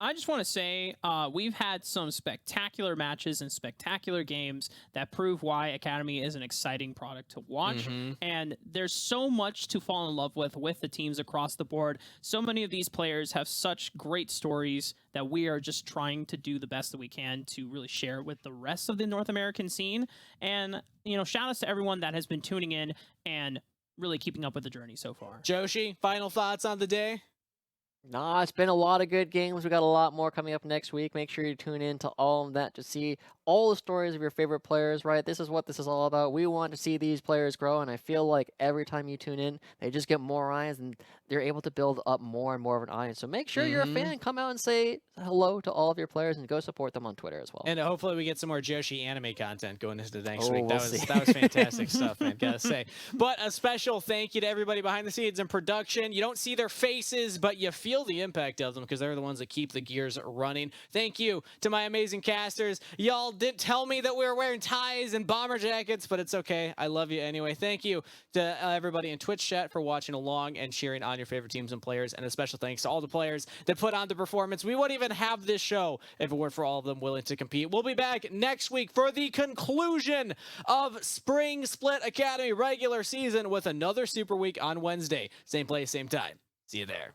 I just want to say we've had some spectacular matches and spectacular games that prove why Academy is an exciting product to watch. And there's so much to fall in love with the teams across the board. So many of these players have such great stories that we are just trying to do the best that we can to really share with the rest of the North American scene. And, you know, shout outs to everyone that has been tuning in and really keeping up with the journey so far. Joshi, final thoughts on the day? Nah, it's been a lot of good games. We got a lot more coming up next week. Make sure you tune in to all of that to see all the stories of your favorite players, right? This is what this is all about. We want to see these players grow, and I feel like every time you tune in, they just get more eyes, and they're able to build up more and more of an audience. So make sure you're a fan. Come out and say hello to all of your players, and go support them on Twitter as well. And hopefully we get some more Joshi anime content going into the next Oh, week. we'll That was fantastic stuff, man, gotta say. But a special thank you to everybody behind the scenes in production. You don't see their faces, but you feel the impact of them because they're the ones that keep the gears running. Thank you to my amazing casters. Y'all didn't tell me that we were wearing ties and bomber jackets, but it's okay. I love you anyway. Thank you to everybody in Twitch chat for watching along and cheering on your favorite teams and players. And a special thanks to all the players that put on the performance. We wouldn't even have this show if it weren't for all of them willing to compete. We'll be back next week for the conclusion of Spring Split Academy regular season with another Super Week on Wednesday. Same place, same time. See you there.